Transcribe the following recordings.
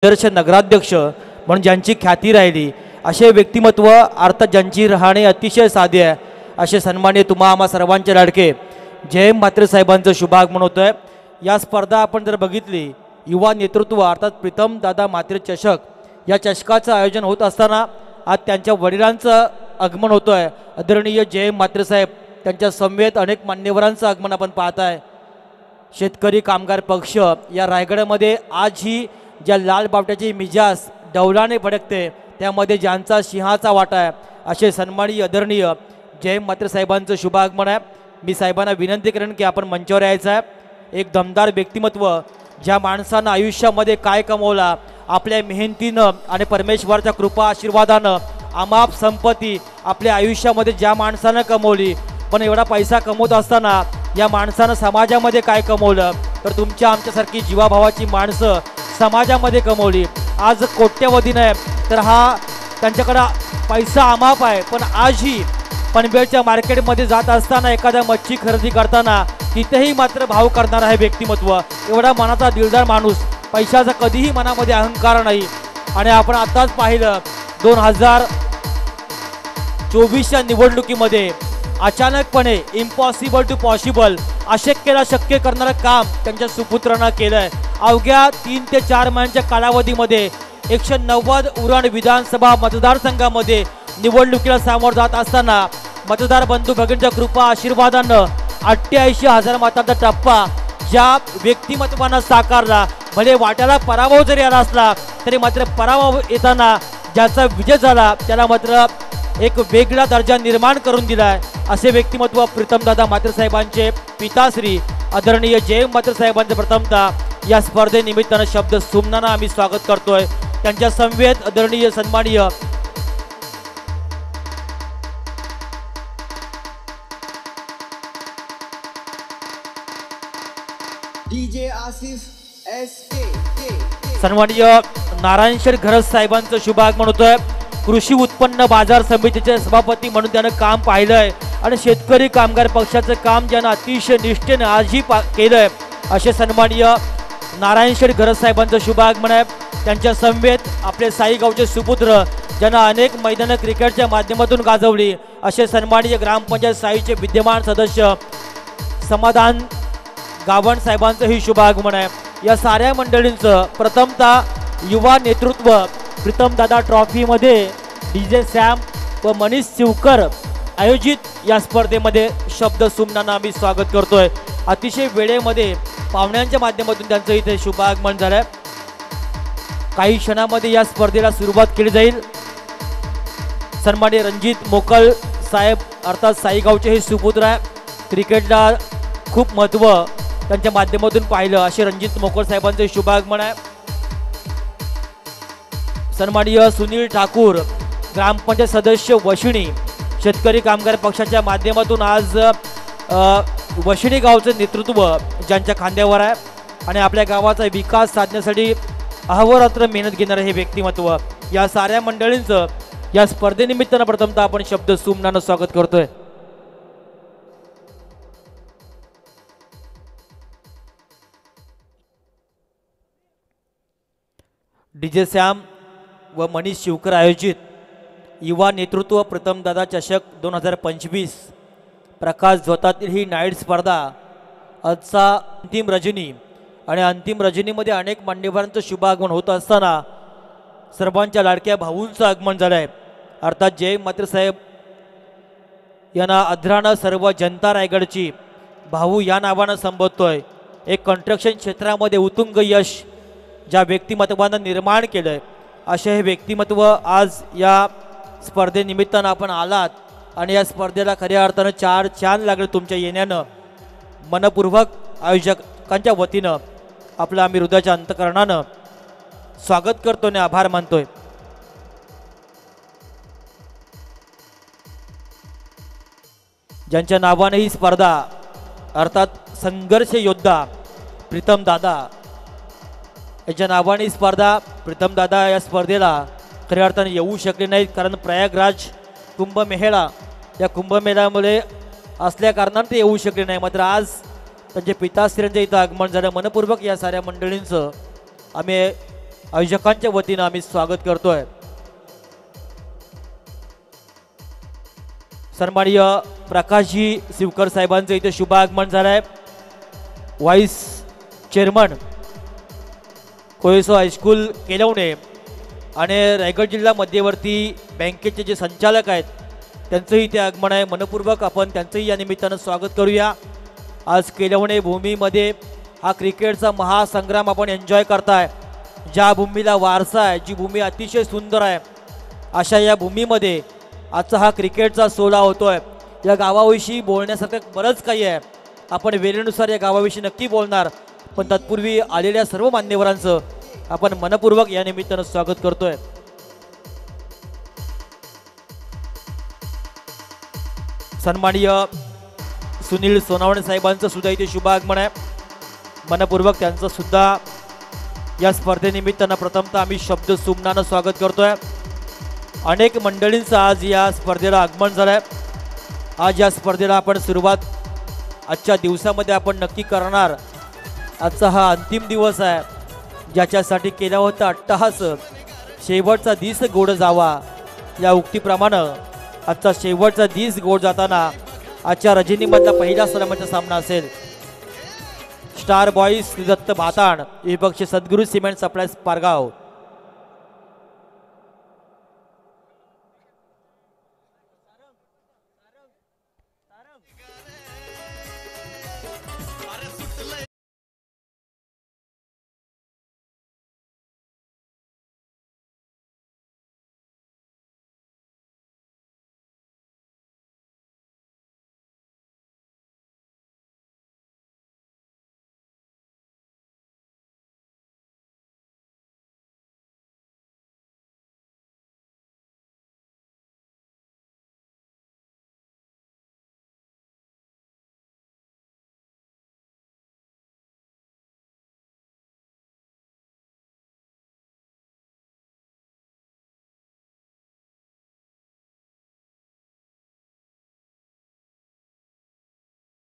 आदर्श नगराध्यक्ष म्हणून ज्यांची ख्याती राहिली असे व्यक्तिमत्व अर्थात ज्यांची राहणी अतिशय साधी आहे असे सन्माननीय तुम्हा आम्हा सर्वांचे लाडके जयंत म्हात्रे साहेबांचं शुभागमन होतं आहे। या स्पर्धा आपण जर बघितली युवा नेतृत्व अर्थात प्रीतम दादा म्हात्रे चषक या चषकाचं आयोजन होत असताना आज त्यांच्या वडिलांचं आगमन होतं आहे। आदरणीय जयंत म्हात्रे साहेब त्यांच्या समवेत अनेक मान्यवरांचं आगमन आपण पाहत आहे। शेतकरी कामगार पक्ष या रायगडमध्ये आज ही ज्या लाल बावट्याची मिजाज डौलाने भडकते त्यामध्ये ज्यांचा सिंहाचा वाटा आहे असे सन्माननीय आदरणीय जयंत म्हात्रे साहेबांचं शुभागमन आहे। मी साहेबांना विनंती करेन की आपण मंचावर यायचं आहे। एक दमदार व्यक्तिमत्व ज्या माणसानं आयुष्यामध्ये काय कमवला आपल्या मेहनतीनं आणि परमेश्वराच्या कृपा आशीर्वादानं अमाप संपत्ती आपल्या आयुष्यामध्ये ज्या माणसानं कमवली, पण एवढा पैसा कमवत असताना या माणसानं समाजामध्ये काय कमवलं तर तुमच्या आमच्यासारखी जीवाभावाची माणसं समाजामध्ये कमवली। आज कोट्यवधी नाही तर हा त्यांच्याकडे पैसा अमाप आहे, पण आजही पनवेलच्या मार्केटमध्ये जात असताना एखाद्या मच्छी खरेदी करताना तिथेही मात्र भाव करणार आहे व्यक्तिमत्व। एवढा मनाचा दिलदार माणूस, पैशाचा कधीही मनामध्ये अहंकार नाही। आणि आपण आताच पाहिलं 2024च्या निवडणुकीमध्ये अचानकपणे इम्पॉसिबल टू पॉसिबल अशक्यला शक्य करणारं काम त्यांच्या सुपुत्रांना केलंय। अवघ्या 3 ते 4 महिन्यांच्या कालावधीमध्ये 190 उरण विधानसभा मतदारसंघामध्ये निवडणुकीला सामोरं जात असताना मतदार बंधू भगिनींच्या कृपा आशीर्वादानं 88,000 मतांचा टप्पा ज्या व्यक्तिमत्वानं साकारला, भले वाट्याला पराभव जरी आला असला तरी मात्र पराभव येताना ज्याचा विजय झाला त्याला मात्र एक वेगळा दर्जा निर्माण करून दिलाय असे व्यक्तिमत्व प्रीतमदादा म्हात्रे साहेबांचे पिताश्री आदरणीय जयंत म्हात्रे साहेबांचे प्रथमतः या स्पर्धेनिमित्तानं शब्द सुमनानं आम्ही स्वागत करतोय। त्यांच्या समवेत आदरणीय सन्माननीय डीजे आसिफ एसके सन्माननीय नारायण घरत साहेबांचं शुभागमन होतंय। कृषी उत्पन्न बाजार समितीचे सभापती म्हणून त्यानं काम पाहिलंय आणि शेतकरी कामगार पक्षाचं काम ज्यानं अतिशय निष्ठेने आजही केलंय असे सन्माननीय नारायण घरत साहेबांचं शुभागमन आहे। त्यांच्या समवेत आपले साईगावचे सुपुत्र ज्यांना अनेक मैदानं क्रिकेटच्या माध्यमातून गाजवली असे सन्माननीय ग्रामपंचायत साईचे विद्यमान सदस्य समाधान गावण साहेबांचंही शुभागमन आहे। या साऱ्या मंडळींचं प्रथमतः युवा नेतृत्व प्रीतमदादा ट्रॉफीमध्ये डीजे सॅम व मनीष शिवकर आयोजित या स्पर्धेमध्ये शब्द सुमनानं आम्ही स्वागत करतोय। अतिशय वेळेमध्ये पाहुण्यांच्या माध्यमातून त्यांचं इथे शुभागमन झालंय। काही क्षणामध्ये या स्पर्धेला सुरुवात केली जाईल। सन्माननीय रणजित मोकल साहेब अर्थात साईगावचे हे सुपुत्र आहे, क्रिकेटला खूप महत्त्व त्यांच्या माध्यमातून पाहिलं असे रणजित मोकल साहेबांचे शुभागमन आहे। सन्माननीय सुनील ठाकूर ग्रामपंचायत सदस्य वशिणी शेतकरी कामगार पक्षाच्या माध्यमातून आज वशिणी गावचं नेतृत्व ज्यांच्या खांद्यावर आहे आणि आपल्या गावाचा विकास साधण्यासाठी अहोरात्र मेहनत घेणारे हे व्यक्तिमत्व या साऱ्या मंडळींचं या स्पर्धेनिमित्तानं प्रथमतः आपण शब्द सुमनानं स्वागत करतोय। डीजे सॅम व मनीष शिवकर आयोजित युवा नेतृत्व प्रीतमदादा चषक 2025 प्रकाश झोतातील ही नाईट स्पर्धा आजचा अंतिम रजनी आणि अंतिम रजनीमध्ये अनेक मान्यवरांचं शुभागमन होत असताना सर्वांच्या लाडक्या भाऊंचं आगमन झालं आहे। अर्थात जयंत म्हात्रे साहेब यांना अध्रानं सर्व जनता रायगडची भाऊ या नावानं संबोधतोय। एक कन्स्ट्रक्शन क्षेत्रामध्ये उत्तुंग यश ज्या व्यक्तिमत्वानं निर्माण केलंय असे हे व्यक्तिमत्व आज या स्पर्धेनिमित्तानं आपण आलात आणि या स्पर्धेला खऱ्या अर्थानं 4 चांद लागले तुमच्या येण्यानं। मनपूर्वक आयोजकांच्या वतीनं आपलं आम्ही हृदयाच्या अंतकरणानं स्वागत करतो आणि आभार मानतोय। ज्यांच्या नावाने ही स्पर्धा अर्थात संघर्ष योद्धा प्रीतम दादा याच्या नावाने स्पर्धा प्रीतमदादा या स्पर्धेला खऱ्या अर्थाने येऊ शकले नाहीत कारण प्रयागराज कुंभमेळा या कुंभमेळ्यामुळे असल्या कारणाने ते येऊ शकले नाही। मात्र आज त्यांच्या पिताश्रींच्या इथं आगमन झालं। मनपूर्वक या साऱ्या मंडळींचं आम्ही आयोजकांच्या वतीनं आम्ही स्वागत करतोय। सन्माननीय प्रकाशजी शिवकर साहेबांचं इथे शुभ आगमन झालंय। व्हाईस चेअरमन कोळेसो हायस्कूल केलवणे आणि रायगड जिल्हा मध्यवर्ती बँकेचे जे संचालक आहेत त्यांचंही इथे आगमन आहे। मनपूर्वक आपण त्यांचंही या निमित्तानं स्वागत करूया। आज केलवणे भूमीमध्ये हा क्रिकेटचा महासंग्राम आपण एन्जॉय करताय। ज्या भूमीला वारसा आहे, जी भूमी अतिशय सुंदर आहे, अशा या भूमीमध्ये आजचा हा क्रिकेटचा सोहळा होतोय। या गावाविषयी बोलण्यासारखं बरंच काही आहे। आपण वेळेनुसार या गावाविषयी नक्की बोलणार, पण तत्पूर्वी आलेल्या सर्व मान्यवरांचं आपण मनपूर्वक या निमित्तानं स्वागत करतोय। सन्माननीय सुनील सोनावणे साहेबांचं सुद्धा इथे शुभ आगमन आहे। मनपूर्वक त्यांचं सुद्धा या स्पर्धेनिमित्तानं प्रथमतः आम्ही शब्द सुमनानं स्वागत करतोय। अनेक मंडळींचं आज या स्पर्धेला आगमन झालंय। आज या स्पर्धेला आपण सुरुवात आजच्या दिवसामध्ये आपण नक्की करणार। आजचा हा अंतिम दिवस आहे, ज्याच्यासाठी केला होता अट्टहास, शेवटचा दिस गोड जावा या उक्तीप्रमाणे आजचा शेवटचा दिस गोड जाताना आजच्या रजनीमधला पहिला सलामीचा सामना असेल। स्टार बॉईज श्रीदत्त भाताण विपक्ष सद्गुरू सिमेंट सप्लायर्स पारगाव।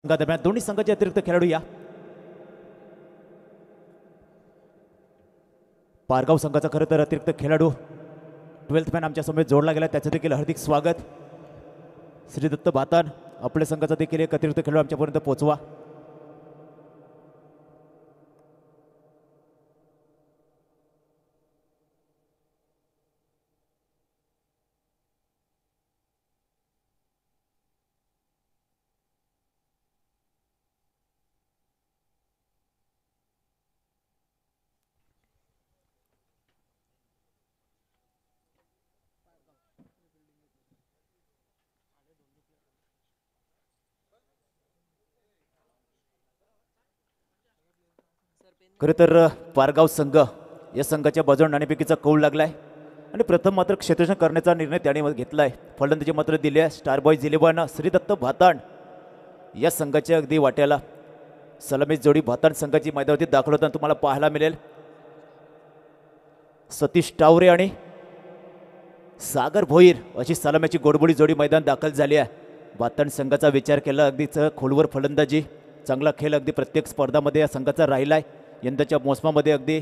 दरम्यान दोन्ही संघाचे अतिरिक्त खेळाडू या। पारगाव संघाचा खरं तर अतिरिक्त खेळाडू 12th मॅन आमच्या समोर जोडला गेला, त्याचं देखील हार्दिक स्वागत। श्रीदत्त भातान आपल्या संघाचा देखील एक अतिरिक्त खेळाडू आमच्यापर्यंत पोहोचवा। खरं तर पारगाव संघ या संघाच्या बाजूने नाणेफेकीचा कौल लागलाय आणि प्रथम मात्र क्षेत्ररक्षण करण्याचा निर्णय त्याने घेतलाय। फलंदाजी मात्र दिली आहे स्टार बॉयज 11 श्रीदत्त भाताण या संघाच्या अगदी वाट्याला। सलामी जोडी भाताण संघाची मैदानावरती दाखल होताना तुम्हाला पाहायला मिळेल। सतीश टावरे आणि सागर भोईर अशी सलामीची गोडबोडी जोडी मैदान दाखल झाली आहे। भाताण संघाचा विचार केला अगदीच खोलवर फलंदाजी, चांगला खेळ अगदी प्रत्येक स्पर्धामध्ये या संघाचा राहिलाय। यंदाच्या मोसमामध्ये अगदी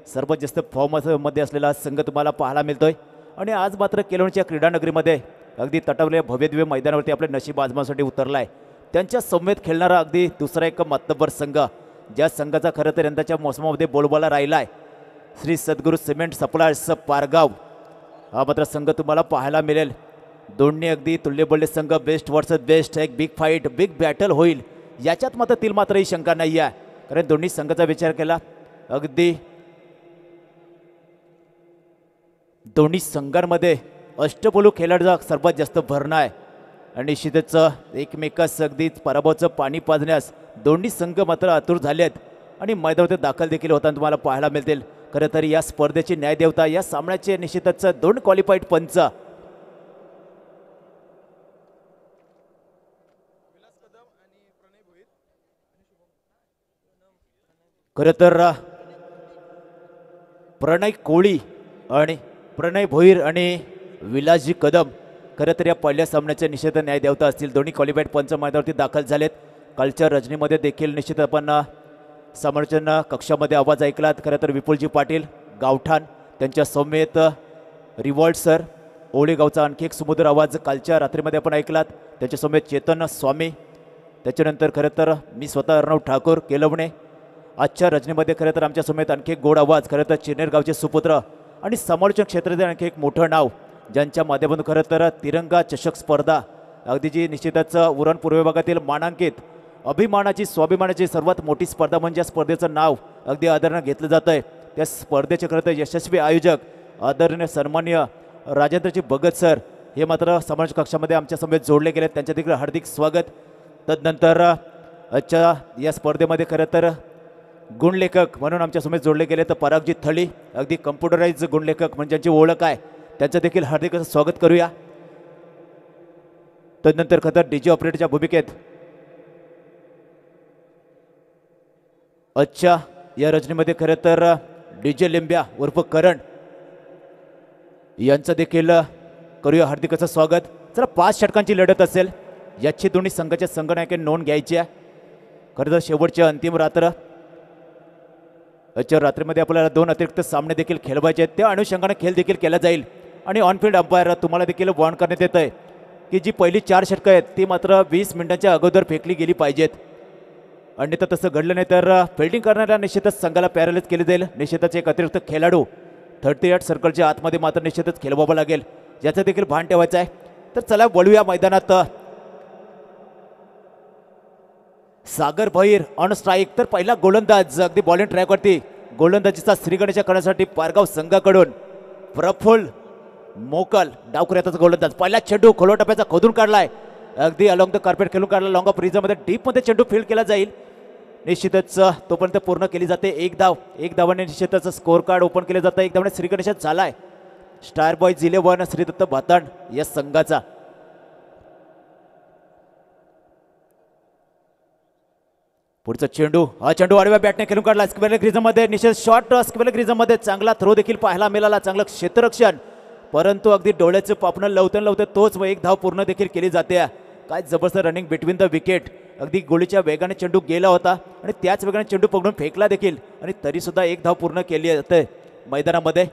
सर्वात जास्त फॉर्ममध्ये असलेला संघ तुम्हाला पाहायला मिळतोय आणि आज मात्र केलवणच्या क्रीडानगरीमध्ये अगदी तटवलेल्या भव्यदिव्य मैदानावरती आपले नशीब आजमासाठी उतरलाय। त्यांच्या समवेत खेळणारा अगदी दुसरा एक मातब्बर संघ, ज्या संघाचा खरं तर यंदाच्या मोसमामध्ये बोलबाला राहिलाय, श्री सद्गुरू सिमेंट सप्लायर्स पारगाव हा मात्र संघ तुम्हाला पाहायला मिळेल। दोन्ही अगदी तुल्यबळ संघ, बेस्ट वर्सेस बेस्ट, एक बिग फाईट, बिग बॅटल होईल याच्यात मात्र तील मात्र ही शंका नाही आहे। कारण दोन्ही संघाचा विचार केला अगदी दोन्ही संघांमध्ये अष्टपैलू खेळाडूचा सर्वात जास्त भरणा आहे आणि निश्चितच एकमेकास अगदी पराभवाचं पाणी पाजण्यास दोन्ही संघ मात्र आतुर झाले आहेत आणि मैदानावर दाखल देखील होताना तुम्हाला पाहायला मिळतील। खरं तर या स्पर्धेची न्यायदेवता या सामन्याचे निश्चितच 2 क्वालिफाईड पंच खरं तर प्रणय कोळी आणि प्रणय भोईर आणि विलासजी कदम खरं तर या पहिल्या सामन्याचे निश्चित न्यायदेवता असतील। दोन्ही क्वालिफाईड पंच मैदानावरती दाखल झालेत। कालच्या रजनीमध्ये देखील निश्चित आपण समर्थन कक्षामध्ये आवाज ऐकलात। खरं तर विपुलजी पाटील गावठाण, त्यांच्या सौम्येत रिवॉल्ट सर, ओळेगावचा आणखी एक सुमधुर आवाज कालच्या रात्रीमध्ये आपण ऐकलात, त्याच्या सौम्येत चेतन स्वामी, त्याच्यानंतर खरं तर मी स्वतः अर्णव ठाकूर केलवणे. आजच्या रजनीमध्ये खरं तर आमच्या समेत आणखी एक गोड आवाज, खरं तर चिनेर गावचे सुपुत्र आणि समालोचन क्षेत्रातील आणखी एक मोठं नाव, ज्यांच्या माध्यमातून खरं तर तिरंगा चषक स्पर्धा अगदी जी निश्चितच उरण पूर्व भागातील मानांकित अभिमानाची स्वाभिमानाची सर्वात मोठी स्पर्धा म्हणजे या स्पर्धेचं नाव अगदी आदरानं घेतलं जातं आहे. त्या स्पर्धेचे खरं तर यशस्वी आयोजक आदरणीय सन्माननीय राजेंद्रजी भगत सर हे मात्र समालोचक कक्षामध्ये आमच्या समेत जोडले गेले, त्यांच्या देखील हार्दिक स्वागत. तदनंतर आजच्या या स्पर्धेमध्ये खरं तर गुणलेखक म्हणून आमच्या समेत जोडले गेले तर परागजी थळी, अगदी कम्प्युटराइज गुणलेखक म्हणजे ज्यांची ओळख आहे त्यांचं देखील हार्दिक असं स्वागत करूया. तदनंतर खरं तर डीजे ऑपरेटरच्या भूमिकेत आजच्या या रजनीमध्ये खरं तर डीजे लिंब्या उर्फ करण यांचं देखील करूया हार्दिक असं स्वागत. चला 5 षटकांची लढत असेल, याची दोन्ही संघाच्या संघनायकांनी नोंद घ्यायची आहे. खरं तर शेवटची अंतिम रात्र, आजच्या रात्रीमध्ये आपल्याला 2 अतिरिक्त सामने देखील खेळवायचे आहेत, त्या अनुषंगाने खेळ देखील केला जाईल. आणि ऑनफिल्ड अंपायर तुम्हाला देखील वॉर्न करण्यात येत आहे की जी पहिली 4 षटकं आहेत ती मात्र 20 मिनिटांच्या अगोदर फेकली गेली पाहिजेत. अन्यथा तसं घडलं नाही तर फिल्डिंग करणाऱ्या निश्चितच संघाला पॅरालाइज केले जाईल. निश्चितच एक अतिरिक्त खेळाडू 38 सर्कलच्या आतमध्ये मात्र निश्चितच खेळवावं लागेल, याचं देखील भान ठेवायचं आहे. तर चला वळूया मैदानात. सागर भैर ऑन स्ट्राईक, तर पहिला गोलंदाज अगदी बॉलिंग ट्रॅकवरती गोलंदाजीचा श्रीगणेशा करण्यासाठी पारगाव संघाकडून प्रफुल्ल मोकल डावखुऱ्याचा गोलंदाज. पहिला चेंडू खोलो टप्प्याचा खोदून काढलाय, अगदी अलॉंग द कार्पेट खेळून काढला. लॉंग ऑफ रिझममध्ये डीपमध्ये चेंडू फील्ड केला जाईल. निश्चितच तोपर्यंत पूर्ण केली जाते. एक धावाने निश्चितच स्कोअर कार्ड ओपन केले जातं. 1 धावाने श्रीगणेशा झालाय. स्टार बॉयज 11 श्रीदत्त भातांड या संघाचा. पुढचा चेंडू, हा चेंडू आडव्या बॅटने खेळून काढला स्क्वेअर ग्रीजमध्ये. निश्चित शॉर्ट स्क्वेअर ग्रीजमध्ये चांगला थ्रो देखील पाहायला मिळाला, चांगलं क्षेत्ररक्षण, परंतु अगदी डोळ्याचं पापणं लवते तोच 1 धाव पूर्ण देखील केली जाते. काय जबरदस्त रनिंग बिटवीन द विकेट, अगदी गोळीच्या वेगाने चेंडू गेला होता आणि त्याच वेगाने चेंडू पकडून फेकला देखील आणि तरीसुद्धा 1 धाव पूर्ण केली जाते मैदानामध्ये.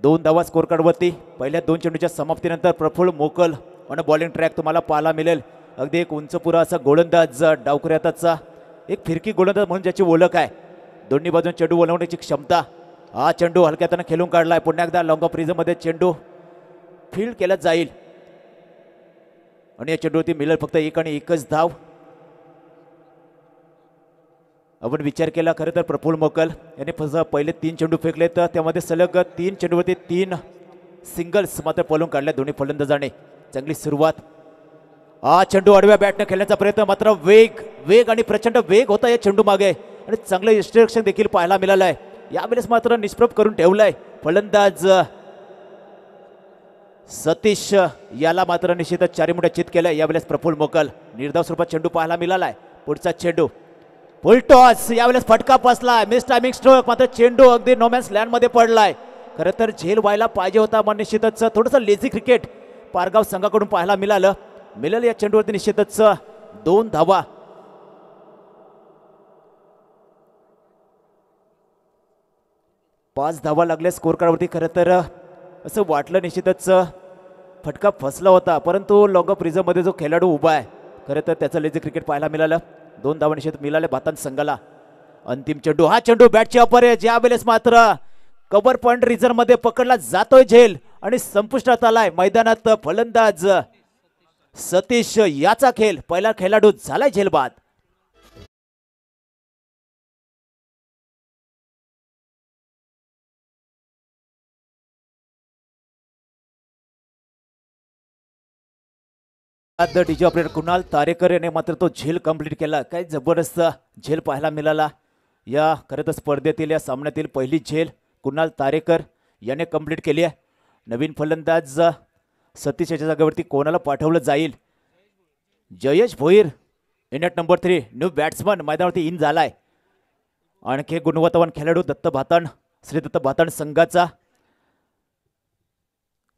2 धावा स्कोअर कार्डवरती. पहिल्या 2 चेंडूच्या समाप्तीनंतर प्रफुल्ल मोकल आणि बॉलिंग ट्रॅक तुम्हाला पाहायला मिळेल. अगदी एक उंचपुरा असा गोलंदाज, डावखुऱ्याचा एक फिरकी गोलंदाज म्हणून ज्याची ओळख आहे. दोन्ही बाजून चेंडू वळवण्याची क्षमता. हा चेंडू हलक्याताना खेळून काढलाय. पुन्हा एकदा लॉंग ऑफ रिझममध्ये चेंडू फील्ड केला जाईल आणि या चेंडूवरती मिळेल फक्त 1 आणि 1च धाव. आपण विचार केला खरं तर प्रफुल्ल मोकल यांनी पहिले 3 चेंडू फेकले तर त्यामध्ये सलग 3 चेंडूवरती 3 सिंगल्स मात्र पळून काढल्या दोन्ही फलंदाजाने. चांगली सुरुवात. हा चेंडू आडव्या बॅटने खेळण्याचा प्रयत्न, मात्र वेग आणि प्रचंड वेग होता या चेंडू मागे आणि चांगलं इन्स्ट्रक्शन देखील पाहायला मिळालं आहे. यावेळेस मात्र निष्प्रभ करून ठेवलाय फलंदाज सतीश, याला मात्र निश्चितच 4 मुठ्या चित केलं. यावेळेस प्रफुल्ल मोकल निर्धाव स्वरूपात चेंडू पाहायला मिळालाय. पुढचा चेंडू फुल टॉस, यावेळेस फटका बसलाय. मिस टायमिंग स्ट्रोक, मात्र चेंडू अगदी नोमॅन्स लँड मध्ये पडलाय. खरं तर झेल व्हायला पाहिजे होता, पण निश्चितच थोडंसं लेझी क्रिकेट पारगाव संघाकडून पाहायला मिळालं. या चेंडूवरती निश्चितच 2 धावा. पाच धावा लागल्या स्कोअर कार्डवरती. खरं तर असं वाटलं निश्चितच फटका फसला होता, परंतु लॉंग ऑफ रिझर्वमध्ये जो खेळाडू उभा आहे खरं तर त्याचं लेझी क्रिकेट पाहायला मिळालं. 2 धावा निश्चित मिळाल्या भातान संघाला. अंतिम चेंडू, हा चेंडू बॅटची अपर आहे. ज्यावेळेस मात्र कव्हर पॉइंट रिझर्वमध्ये पकडला जातोय झेल आणि संपुष्टात आलाय मैदानात फलंदाज सतीश, याचा खेळ पहिला खेळाडू झालाय झेल बाद. डीजे ऑपरेटर कुणाल तारेकर याने मात्र तो झेल कंप्लीट केला. काय जबरदस्त झेल पाहायला मिळाला. या खरं तर स्पर्धेतील या सामन्यातील पहिली झेल कुणाल तारेकर याने कंप्लीट केली आहे. नवीन फलंदाज सतीश याच्या जागेवरती कोणाला पाठवलं जाईल? Jayesh Bhoir in at number 3 new batsman मैदानावरती इन झालाय. आणखी गुणवत्तावान खेळाडू दत्त भाताण, श्री दत्त भाताण संघाचा.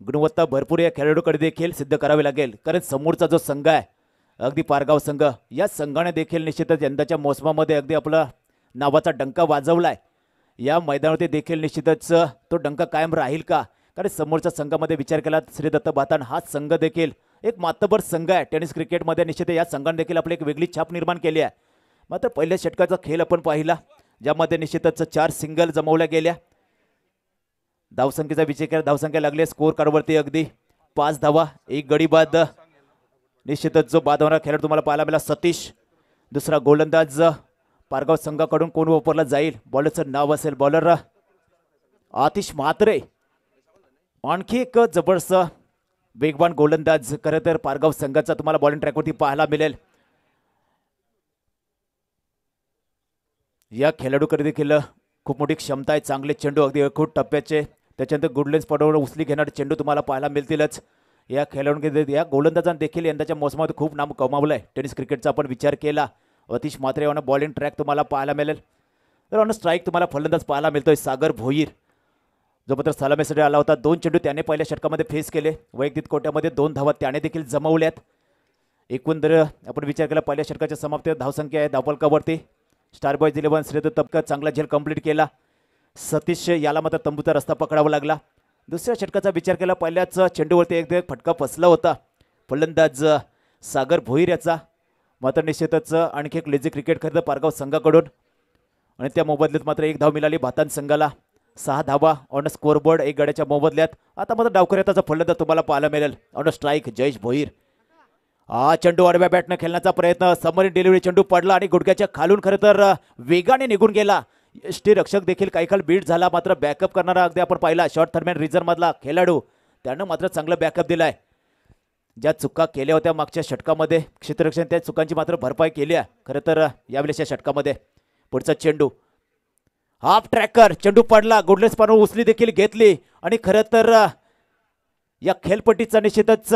गुणवत्ता भरपूर या खेळाडूकडे देखील सिद्ध करावी लागेल, कारण समोरचा जो संघ आहे अगदी पारगाव संघ, या संघाने देखील निश्चितच यंदाच्या मोसमामध्ये अगदी आपला नावाचा डंका वाजवलाय. या मैदानावरती देखील निश्चितच तो डंका कायम राहील का, कारण समोरच्या संघामध्ये विचार केला श्री दत्त बातान हा संघ देखील एक मातबर संघ आहे टेनिस क्रिकेटमध्ये. निश्चित या संघाने देखील आपली एक वेगळी छाप निर्माण केली आहे. मात्र पहिल्या षटकाचा खेळ आपण पाहिला ज्यामध्ये निश्चितच 4 सिंगल जमवल्या गेल्या. धावसंख्येचा विचार केला, धावसंख्या लागली स्कोर कार्डवरती अगदी 5 धावा, 1 गडी बाद. निश्चितच जो बाद होणारा खेळाडू तुम्हाला पाहायला मिळाला सतीश. दुसरा गोलंदाज पारगाव संघाकडून कोण वापरला जाईल, बॉलरचं नाव असेल बॉलर आतिश म्हात्रे. आणखी एक जबरदस्त वेगवान गोलंदाज खरं तर पारगाव संघाचा तुम्हाला बॉलिंग ट्रॅकवरती पाहायला मिळेल. या खेळाडूकडे देखील खूप मोठी क्षमता आहे, चांगले चेंडू अगदी खूप टप्प्याचे, त्याच्यानंतर गुडलेन्स पडवून उचली घेणारे चेंडू तुम्हाला पाहायला मिळतीलच. या खेळाडूंकडे या गोलंदाजांनी देखील यंदाच्या मोसमामध्ये खूप नाम कमावलं आहे. टेनिस क्रिकेटचा आपण विचार केला आतिश म्हात्रे यांना बॉलिंग ट्रॅक तुम्हाला पाहायला मिळेल. तर ऑन स्ट्राईक तुम्हाला फलंदाज पाहायला मिळतोय सागर भोईर, जो मात्र सलामीसाठी आला होता. 2 चेंडू त्याने पहिल्या षटकामध्ये फेस केले, वैयक्तिक कोट्यामध्ये 2 धावा त्याने देखील जमवल्यात. एकूण जर आपण विचार केला पहिल्या षटकाच्या समाप्ती धावसंख्या आहे धावफलकावरती स्टार बॉयज 11 श्री दत्त तबका चांगला झेल कंप्लीट केला. सतीश याला मात्र तंबूचा रस्ता पकडावा लागला. दुसऱ्या षटकाचा विचार केला पहिल्याच चेंडूवरती एक फटका फसला होता फलंदाज सागर भोईर याचा. मात्र निश्चितच आणखी एक लेझी क्रिकेट खरेदी पारगाव संघाकडून आणि त्या मोबदल्यात मात्र 1 धाव मिळाली भातान संघाला. 6 धावा ऑन स्कोरबोर्ड 1 गड्याच्या मोबदल्यात. आता मात्र डावखुऱ्याचा फलंदाज तुम्हाला पाहायला मिळेल ऑन स्ट्राईक जयेश भोईर. हा चेंडू आडव्या बॅटनं खेळण्याचा प्रयत्न, समोरील डिलिव्हरी चेंडू पडला आणि गुडघ्याच्या खालून खरं तर वेगाने निघून गेला. यष्टीरक्षक देखील काही काळ बीट झाला, मात्र बॅकअप करणारा अगदी आपण पाहिला शॉर्ट थर्मॅन रिझर्व मधला खेळाडू त्यानं मात्र चांगला बॅकअप दिलाय. ज्या चुका केल्या होत्या मागच्या षटकामध्ये क्षेत्ररक्षण त्या चुकांची मात्र भरपाई केली आहे खरं तर यावेळेसच्या षटकामध्ये. पुढचा चेंडू हाफ ट्रॅकर, चेंडू पडला, गुडलेस पानू उचली देखील घेतली आणि खरं तर या खेळपट्टीचा निश्चितच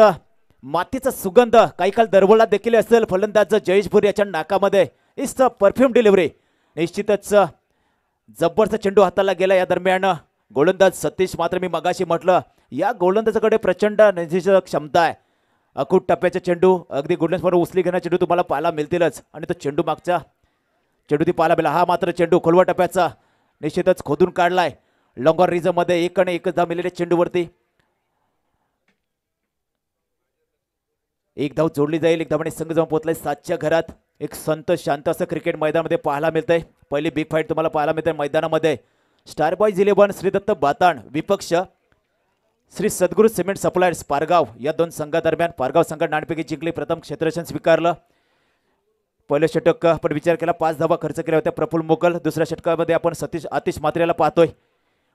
मातीचा सुगंध काही काळ दरवळला देखील असेल फलंदाज जयेश भोईर याच्या नाकामध्ये. It's perfume delivery. निश्चितच जबरदस्त चेंडू हाताला गेला. या दरम्यान गोलंदाज सतीश मात्र मी मगाशी म्हटलं या गोलंदाजाकडे प्रचंड क्षमता आहे. अखूट टप्प्याचे चेंडू अगदी गुडलेस पानू उचली घेणारे चेंडू तुम्हाला पाहायला मिळतीलच आणि तो चेंडू मागच्या चेंडू ती पाहायला मिळाला. हा मात्र चेंडू खोलवा टप्प्याचा निश्चितच खोदून काढलाय लॉंगर रिझर्व मध्ये. 1 आणि 1 धाव मिळालेल्या चेंडूवरती 1 धाव जोडली जाईल. 1 धावाने संघ जाऊन पोहोचलाय 7च्या घरात. एक संत शांत असं क्रिकेट मैदानामध्ये पाहायला मिळतंय. पहिली बिग फाईट तुम्हाला पाहायला मिळते मैदानामध्ये. स्टार बॉयज 11 श्री दत्त बातान विपक्ष श्री सद्गुरू सिमेंट सप्लायर्स पारगाव. या 2 संघादरम्यान पारगाव संघाने नाणेफेकी जिंकली, प्रथम क्षेत्ररक्षण स्वीकारलं. पहिलं षटक आपण विचार केला 5 धावा खर्च केल्या होत्या प्रफुल्ल मोकल. दुसऱ्या षटकामध्ये आपण आतिश म्हात्रेला पाहतोय.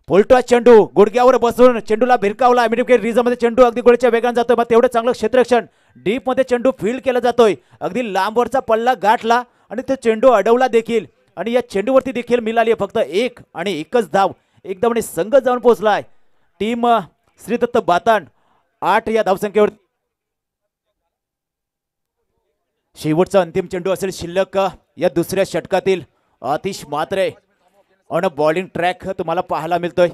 फुलटॉस चेंडू गुडघ्यावर बसून चेंडूला भिरकावला. मिडविकेट रिझमध्ये चेंडू अगदी गोळीच्या वेगाने जातोय, मग तेवढं चांगलं क्षेत्ररक्षण डीप मध्ये चेंडू फील्ड केला जातोय. अगदी लांबवरचा पल्ला गाठला आणि तो चेंडू अडवला देखील आणि या चेंडूवरती देखील मिळाली फक्त 1 आणि 1च धाव. 1 धावाने संघ जाऊन पोहोचलाय. टीम श्री दत्त बातान 8 या धावसंख्येवर. शेवटचा अंतिम चेंडू असेल शिल्लक या दुसऱ्या षटकातील. Atish Mhatre on bowling track तुम्हाला पाहायला मिळतोय.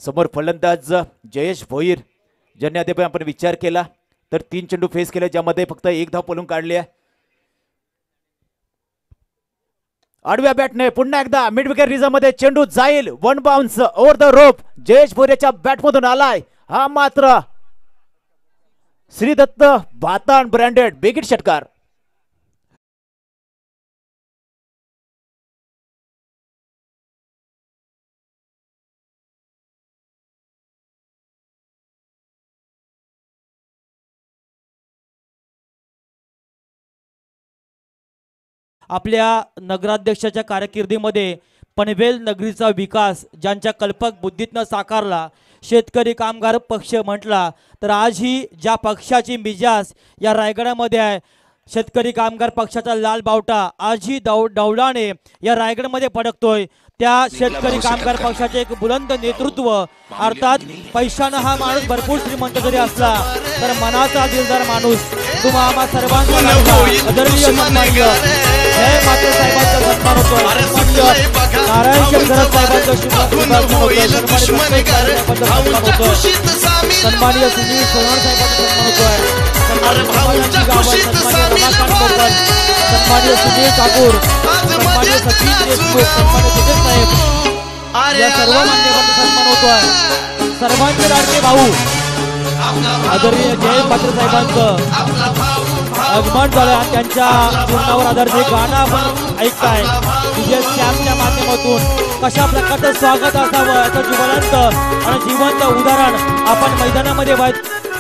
समोर फलंदाज जयेश भोईर ज्यांनी आधी आपण विचार केला तर 3 चेंडू फेस केले, ज्यामध्ये फक्त 1 धाव पळून काढली आहे. आडव्या बॅटने पुन्हा एकदा मिड विकेट रिझर्व मध्ये चेंडू जाईल. 1 bounce over the rope Jayesh भोईरच्या बॅटमधून आलाय. हा मात्र श्री दत्त बातान ब्रँडेड बिग षटकार. आपल्या नगराध्यक्षाच्या कारकिर्दीमध्ये पनवेल नगरीचा विकास ज्यांच्या कल्पक बुद्धीतनं साकारला, शेतकरी कामगार पक्ष म्हटला तर आजही ज्या पक्षाची मिजाज या रायगडामध्ये आहे, शेतकरी कामगार पक्षाचा लाल बावटा आजही डौलाने या रायगडमध्ये फडकतोय. त्या शेतकरी कामगार पक्षाचे एक बुलंद नेतृत्व, अर्थात पैशानं हा माणूस भरपूर श्रीमंत जरी असला तर मनाचा दिलदार माणूस, तुम्हा आम्हा सर्वांचा आदरणीय सन्माननीय जय मात्र साहेबांचा सन्मान होतोय. नारायण शंकर साहेबांचा सन्मानित सन्माननीय सुनील सोनार साहेबांचा सन्मान होतोय. सन्माननीय सुनील ठाकूर, सन्माननीय सचिन देशमुख, सन्माननीय सुजय साहेब या सर्व मान्यवरांचा सन्मान होतोय. सर्वांचे लाडके भाऊ आदरणीय जय मात्र साहेबांचं आगमन झालं आणि त्यांच्या जीवनावर आधारित गाणं आपण ऐकताय. डीजे सॅमच्या माध्यमातून कशा प्रकारचं स्वागत असावं याचं जिवंत आणि जिवंत उदाहरण आपण मैदानामध्ये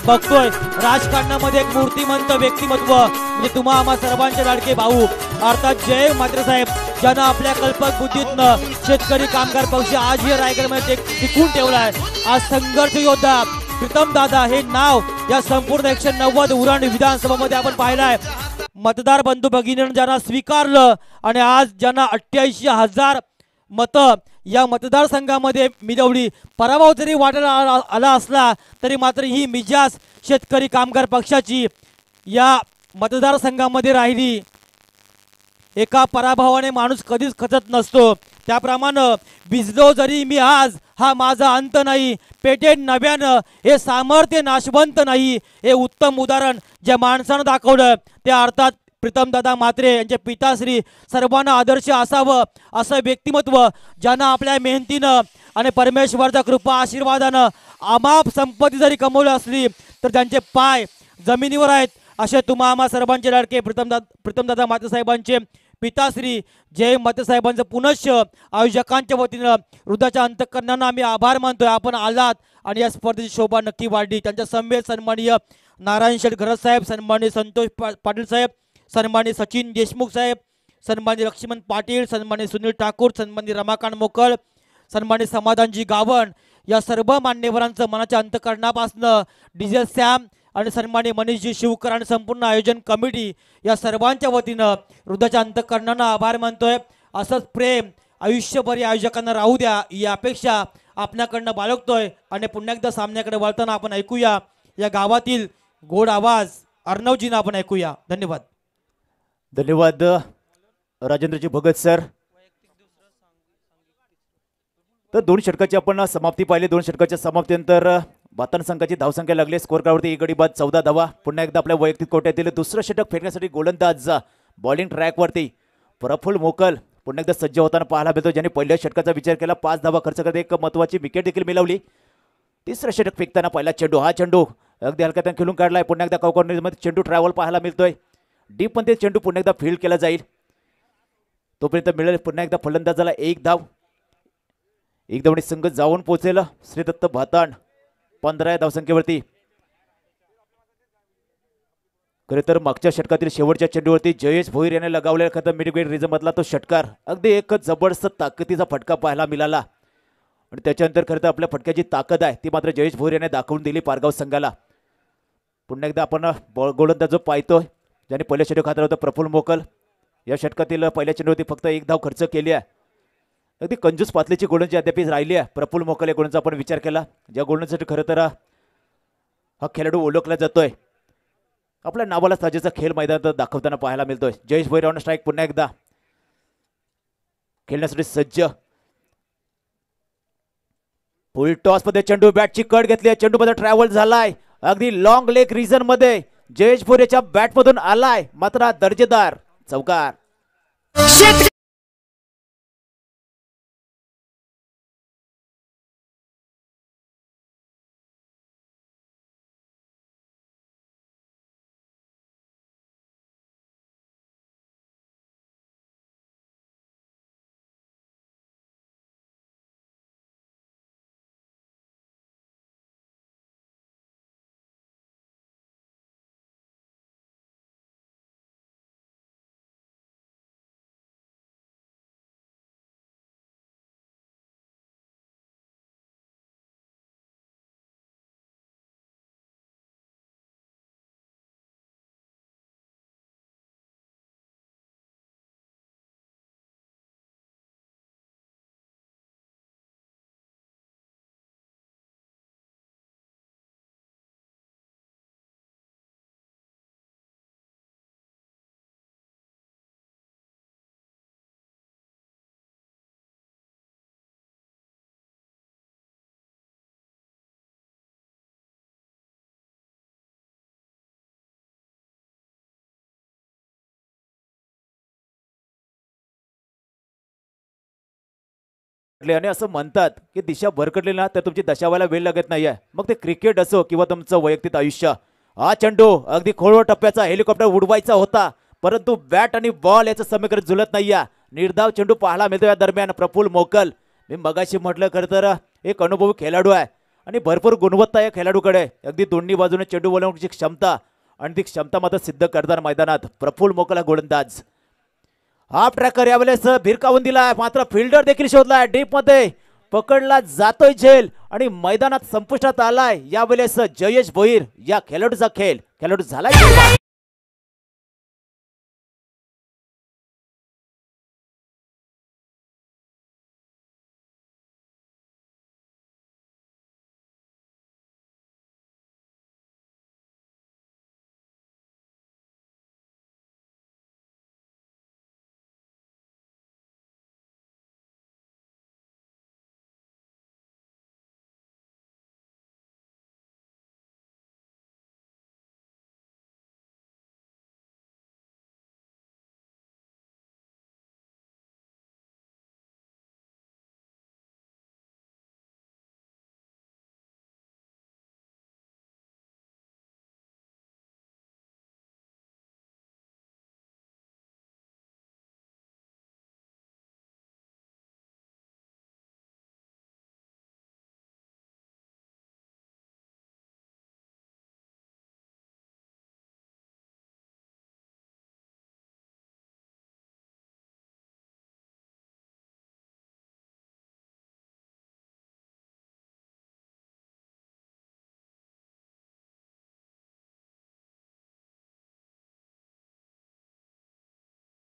बघतोय. राजकारणामध्ये एक मूर्तिमंत व्यक्तिमत्व म्हणजे तुम्हा आम्हा सर्वांचे लाडके भाऊ अर्थात जय मात्र साहेब, ज्यांना आपल्या कल्पक बुद्धीतनं शेतकरी कामगार पक्ष आज हे रायगडमध्ये टिकून ठेवलाय. आज संघर्ष योद्धा प्रीतम दादा हे नाव या संपूर्ण 190 उरण विधानसभामध्ये आपण पाहिलाय. मतदार बंधू भगिनींनी ज्यांना स्वीकारलं आणि आज ज्यांना 88,000 मतं या मतदारसंघामध्ये मिळवली. पराभव जरी वाटायला आला असला तरी मात्र ही मिजाज शेतकरी कामगार पक्षाची या मतदारसंघामध्ये राहिली. एका पराभवाने माणूस कधीच खचत नसतो. त्याप्रमाणे भिजलो जरी मी आज हा माझा अंत नाही, पेटेन नव्यानं हे सामर्थ्य नाशवंत नाही. हे उत्तम उदाहरण ज्या माणसानं दाखवलं ते अर्थात प्रीतमदादा म्हात्रे यांचे पिताश्री. सर्वांना आदर्श असावं असं व्यक्तिमत्व ज्यांना आपल्या मेहनतीनं आणि परमेश्वरच्या कृपा आशीर्वादानं अमाप संपत्ती जरी कमवली असली तर त्यांचे पाय जमिनीवर आहेत. असे तुम्हा आम्हा सर्वांचे लाडके प्रीतमदादा म्हात्रे साहेबांचे पिताश्री जय म्हात्रे साहेबांचं पुनश्च आयोजकांच्या वतीनं हृदयाच्या अंतःकरणानं आम्ही आभार मानतोय. आपण आलात आणि या स्पर्धेची शोभा नक्की वाढली. त्यांच्या समवेत सन्माननीय नारायण शंकर साहेब, सन्माननीय संतोष पाटील साहेब, सन्माननीय सचिन देशमुख साहेब, सन्माननीय लक्ष्मण पाटील, सन्माननीय सुनील ठाकूर, सन्माननीय रमाकांत मोकळ, सन्माननीय समाधानजी गावण या सर्व मान्यवरांचं मनाच्या अंतःकरणापासनं डीजे सॅम आणि सन्माननीय मनीषजी शिवकर आणि संपूर्ण आयोजन कमिटी या सर्वांच्या वतीनं हृदयाच्या अंतःकरणानं आभार मानतोय. असंच प्रेम आयुष्यभर या आयोजकांना राहू द्या ही अपेक्षा आपल्याकडनं बाळगतोय. आणि पुन्हा एकदा सामन्याकडे वळताना आपण ऐकूया या गावातील गोड आवाज अर्णवजींना आपण ऐकूया. धन्यवाद. धन्यवाद राजेंद्रजी भगत सर. तर 2 षटकाची आपण समाप्ती पाहिली. 2 षटकाच्या समाप्तीनंतर बातन संघाची धावसंख्या लागली. स्कोर कार्डवरती 1 गडी बाद 14 धावा. पुन्हा एकदा आपल्या वैयक्तिक कोट्यातील दुसरं षटक फेकण्यासाठी गोलंदाज बॉलिंग ट्रॅकवरती प्रफुल्ल मोकल पुन्हा एकदा सज्ज होताना पाहायला मिळतो, ज्यांनी पहिल्या षटकाचा विचार केला. 5 धावा खर्च करत एक महत्त्वाची विकेट देखील मिळवली. तिसरं षटक फेकताना पहिला चेंडू, हा चेंडू अगदी हलक्यात खेळून काढलाय. पुन्हा एकदा कॉर्नरमध्ये चेंडू ट्रॅव्हल पाहायला मिळतोय. डीप मध्ये चेंडू पुन्हा एकदा फील्ड केला जाईल. तोपर्यंत मिळेल पुन्हा एकदा फलंदाजाला 1 धाव. 1 धावणी संघ जाऊन पोहोचेल श्रीदत्त भातांड 15 धावसंख्येवरती. खरे तर मागच्या षटकातील शेवटच्या चेंडूवरती जयेश भोईर याने लगावलेला खरं मिडविकेट रिझन मधला तो षटकार अगदी एक जबरदस्त ताकदीचा फटका पाहायला मिळाला. आणि त्याच्यानंतर खरं तर आपल्या फटक्याची ताकद आहे ती मात्र जयेश भोईर याने दाखवून दिली पारगाव संघाला. पुन्हा एकदा आपण गोलंदाज जो पाहतोय ज्याने पहिल्या षटक हाताळलं होतं प्रफुल्ल मोकल. या षटकातील पहिल्या चेंडूवरती फक्त 1 धाव खर्च केली आहे. अगदी कंजूस पातळीची गोलंदाजी अद्याप राहिली आहे. प्रफुल्ल मोकल या गोलंदाजा आपण विचार केला ज्या गोलंदाजासाठी खरं तर हा खेळाडू ओळखला जातोय. आपल्या नावाला साजेचा खेळ मैदानात दाखवताना पाहायला मिळतोय. जयेश भोईर ऑन स्ट्राईक पुन्हा एकदा खेळण्यासाठी सज्ज. फुल टॉस मध्ये चेंडू बॅटची कट घेतली. चेंडू मध्ये ट्रॅव्हल झालाय अगदी लॉंग लेग रिजन मध्ये जयेश भोईर याच्या बॅट मधून आलाय मात्र दर्जेदार चौकार. आणि असं म्हणतात की दिशा भरकटली ना तर तुमची दशा व्हायला वेळ लागत नाहीये, मग ते क्रिकेट असो किंवा तुमचं वैयक्तिक आयुष्य. हा चेंडू अगदी खोलवर टप्प्याचा हेलिकॉप्टर उडवायचा होता, परंतु बॅट आणि बॉल याचं समीकरण जुळत नाहीये. निर्धाव चेंडू पाहायला मिळतो या दरम्यान. प्रफुल्ल मोकल, मी मगाशी म्हटलं खरं तर एक अनुभवी खेळाडू आहे आणि भरपूर गुणवत्ता या खेळाडूकडे. अगदी दोन्ही बाजूने चेंडू बोलवण्याची क्षमता आणि ती क्षमता मात्र सिद्ध करणार मैदानात प्रफुल्ल मोकल हा गोलंदाज. हाफ ट्रॅकर यावेळेस भिरकावून दिलाय, मात्र फिल्डर देखील शोधलाय. डीप मध्ये पकडला जातोय झेल आणि मैदानात संपुष्टात आलाय यावेळेस जयेश भोईर या खेळाडूचा खेळाडू झालाय.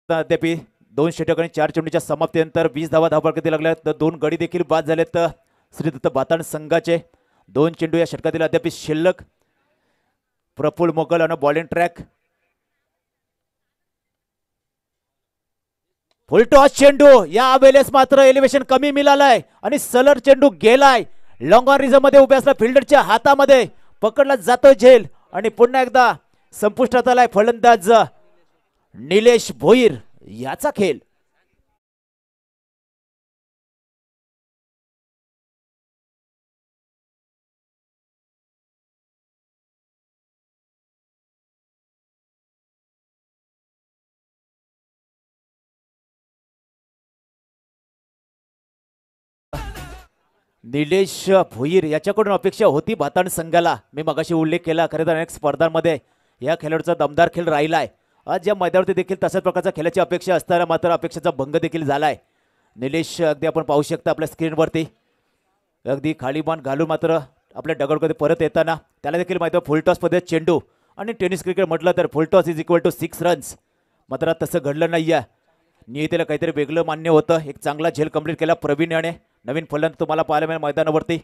अद्याप 2 षटक आणि 4 चेंडूच्या समाप्तीनंतर 20 धावा धावफलकात लागल्या. तर 2 गडी देखील बाद झालेत श्रीदत्त बाताण संघाचे. 2 चेंडू या षटकातील अद्याप शिल्लक. प्रफुल्ल मोकल आणि बॉलिंग ट्रॅक. फुल टॉस चेंडू या वेळेस मात्र एलिव्हेशन कमी मिळालाय आणि सलर चेंडू गेलाय. लॉंग ऑन रिझर्व मध्ये उभे असला फिल्डरच्या हातामध्ये पकडला जातोय झेल आणि पुन्हा एकदा संपुष्टात आलाय फलंदाज निलेश भोईर याचा खेळ. निलेश भोईर याच्याकडून अपेक्षा होती बाताण संघाला. मी मगाशी उल्लेख केला, खरं तर अनेक स्पर्धांमध्ये या खेळाडूचा दमदार खेळ राहिलाय. आज या मैदानावरती देखील तशाच प्रकारच्या खेळाची अपेक्षा असताना मात्र अपेक्षेचा भंग देखील झालाय. निलेश अगदी आपण पाहू शकता आपल्या स्क्रीनवरती अगदी खाली मान घालून मात्र आपल्या दगडकडे परत येताना त्याला देखील माहिती आहे फुलटॉस पद्धत चेंडू. आणि टेनिस क्रिकेट म्हटलं तर full toss is equal to 6 runs. मात्र तसं घडलं नाही आहे. नियतीला काहीतरी वेगळं मान्य होतं. एक चांगला झेल कंप्लीट केला प्रवीण याने. नवीन फलंदाज तुम्हाला पाहायला मिळेल मैदानावरती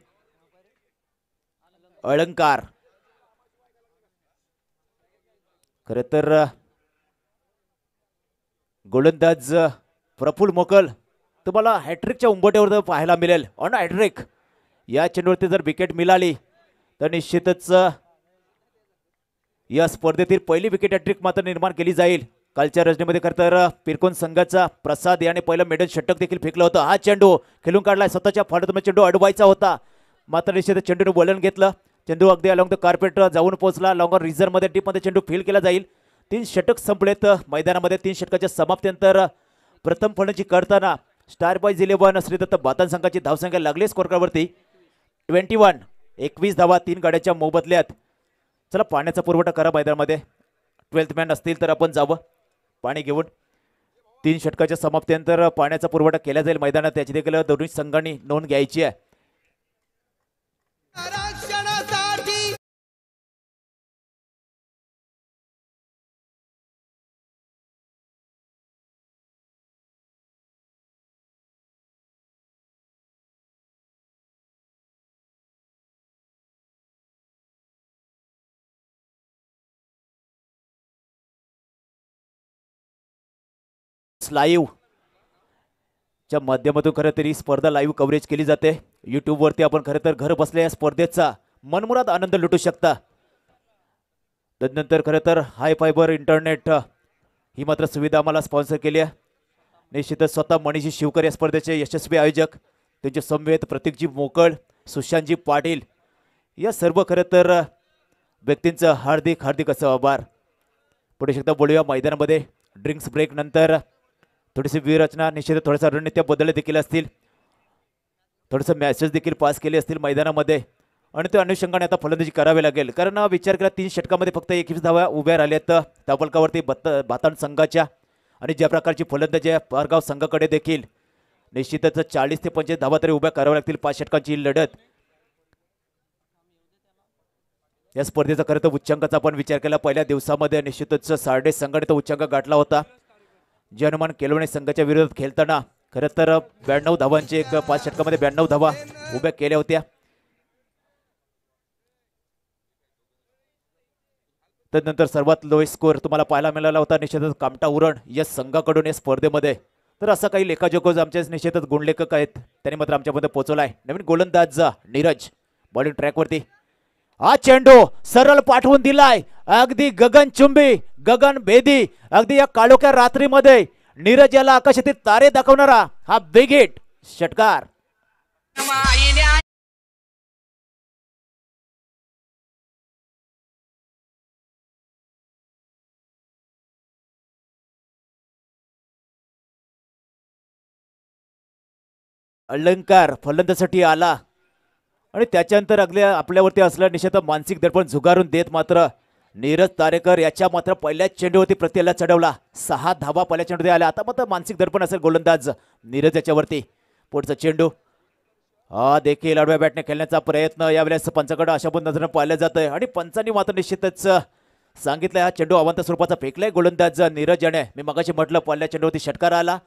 अलंकार. खरं तर गोलंदाज प्रफुल्ल मोकल तुम्हाला हॅट्रिकच्या उंबरठ्यावर पाहायला मिळेल. ऑन हॅट्रिक या चेंडूवरती जर विकेट मिळाली तर निश्चितच या स्पर्धेतील पहिली विकेट हॅट्रिक मात्र निर्माण केली जाईल. कालच्या रजनीमध्ये खरं तर पिरकोन संघाचा प्रसाद याने पहिलं मेडल षटक देखील फेकलं होतं. हा चेंडू खेळून काढलाय स्वतःच्या फाटत चेंडू अडवायचा होता, मात्र निश्चित चेंडूने वळण घेतलं. चेंडू अगदी अलॉंग द कार्पेट जाऊन पोहोचला. लॉंग ऑन रिझर्व मध्ये डीप मध्ये चेंडू फील केला जाईल. 3 षटक संपलेत मैदानामध्ये. 3 षटकाच्या समाप्तीनंतर प्रथम फलंदाजी करताना स्टार बॉयज 11 श्रीदत्त बाताण संघाची धावसंख्या लागली स्कोरकार्डवरती 21. 21 धावा 3 गाड्याच्या मोबदल्यात. चला पाण्याचा पुरवठा करा मैदानामध्ये. 12th मॅन असतील तर आपण जावं पाणी घेऊन. 3 षटकाच्या समाप्तीनंतर पाण्याचा पुरवठा केला जाईल मैदानात. त्याची देखील दोन्ही संघांनी नोंद घ्यायची आहे. लाईव्ह च्या माध्यमातून खरं तरी स्पर्धा लाईव्ह कव्हरेज केली जाते. यूट्यूबवरती आपण खरं तर घर बसल्या या स्पर्धेचा मनमुराद आनंद लुटू शकता. तदनंतर खरं तर हाय फायबर इंटरनेट ही मात्र सुविधा आम्हाला स्पॉन्सर केली आहे. निश्चितच स्वतः मनीषी शिवकर या स्पर्धेचे यशस्वी आयोजक त्यांचे समवेत प्रतीकजी मोकळ, सुशांतजी पाटील या सर्व खरं तर व्यक्तींचं हार्दिक हार्दिक असं आभार. पुढे शकता बोलूया मैदानामध्ये ड्रिंक्स ब्रेक नंतर थोडीशी व्यूहरचना निश्चित थोडासा रणनीत्या बदल देखील असतील, थोडंसं मॅसेज देखील पास केले असतील मैदानामध्ये आणि त्या अनुषंगाने आता फलंदाजी करावी लागेल. कारण विचार केला 3 षटकामध्ये फक्त 21 धावा उभ्या राहिल्यात धावफलकावरती भाताण संघाच्या आणि ज्या प्रकारची फलंदाजी पारगाव संघाकडे देखील निश्चितच 40 ते 25 धावा तरी उभ्या कराव्या लागतील. 5 षटकांची लढत. या स्पर्धेचा खरं तर उच्चांकाचा आपण विचार केला पहिल्या दिवसामध्ये निश्चितच सारडे संघाने तो उच्चांक गाठला होता. जनमान केलवणे संघाच्या विरोधात खेळताना खरं तर 92 धावांचे 5 षटकामध्ये 92 धावा उभ्या केल्या होत्या. त्यानंतर सर्वात लोएस्ट स्कोअर तुम्हाला पाहायला मिळाला होता निश्चितच कामटा उरण या संघाकडून या स्पर्धेमध्ये. तर असा काही लेखाजोखो आमचे निश्चितच गुणलेखक आहेत त्यांनी मात्र आमच्यामध्ये पोहोचवला आहे. नवीन गोलंदाज नीरज बॉलिंग ट्रॅकवरती. हा चेंडू सरळ पाठवून दिलाय अगदी गगनचुंबी गगन भेदी अगदी या काळोख्या रात्रीमध्ये नीरज याला आकाशातील तारे दाखवणारा हा बिग हिट षटकार. अलंकार फलंदासाठी आला आणि त्याच्यानंतर अगदी आपल्यावरती असलं निश्चित मानसिक दडपण झुगारून देत मात्र नीरज तारेकर याच्या मात्र पहिल्याच चेंडूवरती प्रत्येला चढवला. 6 धावा पहिल्या चेंडूवरती आल्या. आता मात्र मानसिक दडपण असेल गोलंदाज नीरज याच्यावरती. पुढचा चेंडू हा देखील आडव्या बॅटने खेळण्याचा प्रयत्न यावेळेस पंचाकडे अशा पण नजरेनं पाहिलं जातंय आणि पंचांनी मात्र निश्चितच सांगितलं हा चेंडू अवांतर स्वरूपाचा फेकलाय गोलंदाज नीरज याने. मी मगाशी म्हटलं पहिल्या चेंडूवरती षटकार आला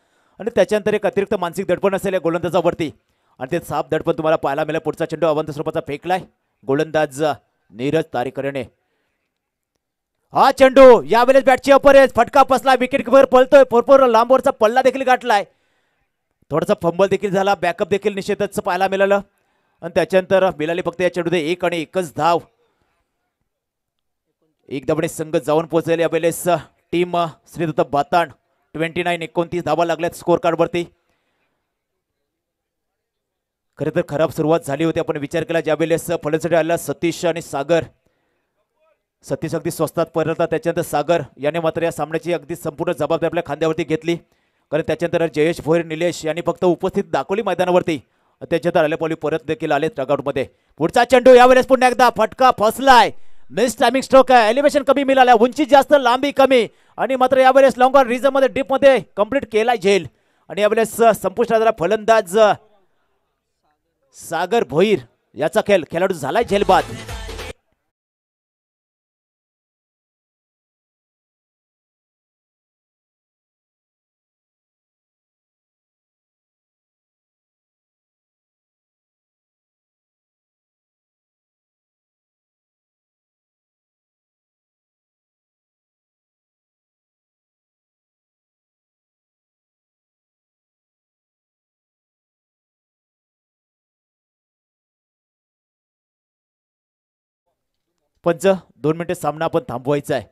आणि त्याच्यानंतर एक अतिरिक्त मानसिक दडपण असेल या गोलंदाजावरती आणि ते साफ दडपण तुम्हाला पाहायला मिळेल. पुढचा चेंडू अवांतर स्वरूपाचा फेकलाय गोलंदाज नीरज तारेकर याने. हा चेंडू यावेळेस बॅटची अपरेज फटका बसला विकेट वर पळतोय भरपूर लांबवरचा पल्ला देखील गाठलाय. थोडासा फंबल देखील झाला बॅकअप देखील निश्चितच पाहायला मिळालं आणि त्याच्यानंतर मिळाली फक्त या चेंडूमध्ये 1 आणि 1च धाव. एक धावणे संघ जाऊन पोहोचेल यावेळेस टीम श्रीदत्त भाताण. 29-29 धावा लागल्यात स्कोर कार्डवरती. खरं तर खराब सुरुवात झाली होती. आपण विचार केला ज्यावेळेस फलंदाजीसाठी आला सतीश आणि सागर. सतीश अगदी स्वस्तात परतला त्याच्यानंतर सागर याने मात्र या सामन्याची अगदी संपूर्ण जबाबदारी आपल्या खांद्यावरती घेतली. कारण त्याच्यानंतर जयेश भोईर निलेश यांनी फक्त उपस्थित दाखवली मैदानावरती. त्याच्यानंतर आले पॉली परत देखील आले डगआउटमध्ये. पुढचा चेंडू यावेळेस पुन्हा एकदा फटका फसलाय. मिस टायमिंग स्ट्रोक आहे. एलिव्हेशन कमी मिळाल्या उंची जास्त लांबी कमी आणि मात्र यावेळेस लॉंगर रिझन मध्ये डीप मध्ये कंप्लीट केलाय झेल आणि यावेळेस संपुष्टात आला फलंदाज सागर भोईर याचा खेळाडू झालाय झेलबाद. पंच 2 मिनिटे सामना आपण थांबवायचा आहे.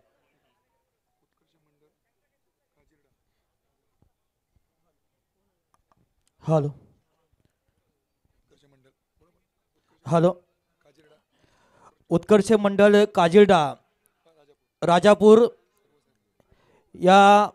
हॅलो हॅलो उत्कर्ष मंडळ काजिरडा राजापूर या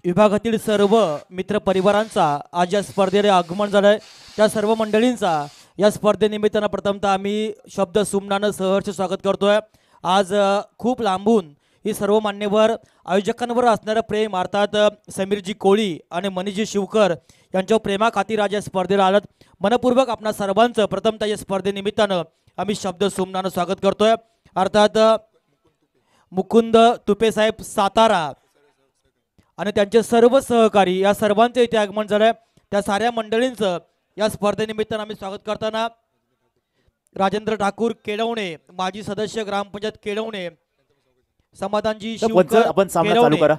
विभागातील सर्व मित्र परिवारांचा आज या स्पर्धेला आगमन झालंय. त्या सर्व मंडळींचा या स्पर्धेनिमित्तानं प्रथमतः आम्ही शब्द सुमनानं सहर्ष स्वागत करतोय. आज खूप लांबून ही सर्व मान्यवर आयोजकांवर असणारं प्रेम अर्थात समीरजी कोळी आणि मनीषजी शिवकर यांच्या प्रेमाखातीर आज या स्पर्धेला आलात. मनपूर्वक आपणा सर्वांचं प्रथमतः या स्पर्धेनिमित्तानं आम्ही शब्द सुमनानं स्वागत करतोय. अर्थात मुकुंद तुपेसाहेब सातारा आणि त्यांचे सर्व सहकारी या सर्वांचे इथे आगमन झालंय. त्या साऱ्या मंडळींचं या स्पर्धेनिमित्तानं आम्ही स्वागत करताना राजेंद्र ठाकूर केळवणे माजी सदस्य ग्रामपंचायत केळवणे समाधानजी शिवकर आपण सामना चालू करा.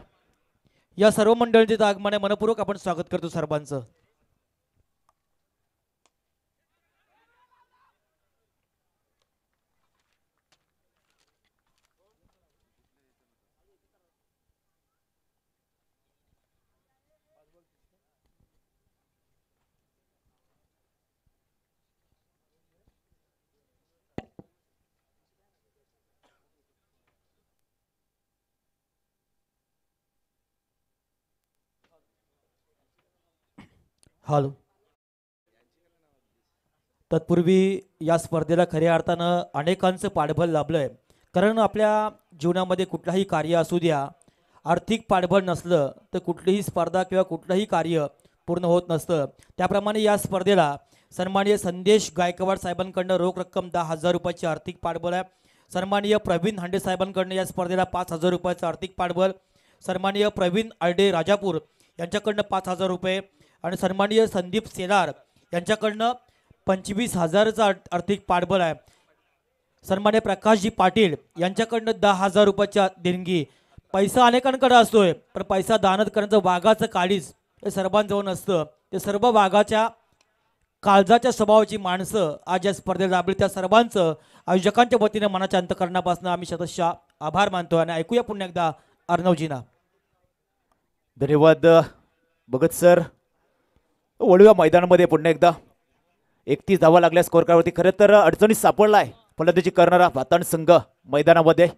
या सर्व मंडळींचे आगमन आहे. मनपूर्वक आपण स्वागत करतो सर्वांचं. हॅलो. तत्पूर्वी या स्पर्धेला खऱ्या अर्थानं अनेकांचं पाठबळ लाभलं आहे. कारण आपल्या जीवनामध्ये कुठलाही कार्य असू द्या, आर्थिक पाठबळ नसलं तर कुठलीही स्पर्धा किंवा कुठलंही कार्य पूर्ण होत नसतं. त्याप्रमाणे या स्पर्धेला सन्माननीय संदेश गायकवाड साहेबांकडनं रोख रक्कम 10,000 रुपयाची आर्थिक पाठबळ आहे. सन्माननीय प्रवीण हांडे साहेबांकडनं या स्पर्धेला 5,000 रुपयाचं आर्थिक पाठबळ. सन्माननीय प्रवीण आर्डे राजापूर यांच्याकडनं 5,000 रुपये आणि सन्माननीय संदीप सेलार यांच्याकडनं 25,000चं आर्थिक पाठबळ आहे. सन्माननीय प्रकाशजी पाटील यांच्याकडनं 10,000 रुपयाच्या देणगी. पैसा अनेकांकडे असतोय पण पैसा दानत करण्याचं वाघाचं काळीज हे सर्वांजवळ नसतं. ते सर्व वाघाच्या काळजाच्या स्वभावाची माणसं आज या स्पर्धेत लाभली. त्या सर्वांचं आयोजकांच्या वतीने मनाच्या अंतकरणापासून आम्ही शतशः आभार मानतो. आणि ऐकूया पुन्हा एकदा अर्णवजींना. धन्यवाद भगत सर. वळूया मैदानामध्ये पुन्हा एकदा. 31 धावा लागल्या स्कोर कार्डवरती. खरं तर अडचणीत सापडलाय फलंदाजी करणारा भाताण संघ मैदानामध्ये.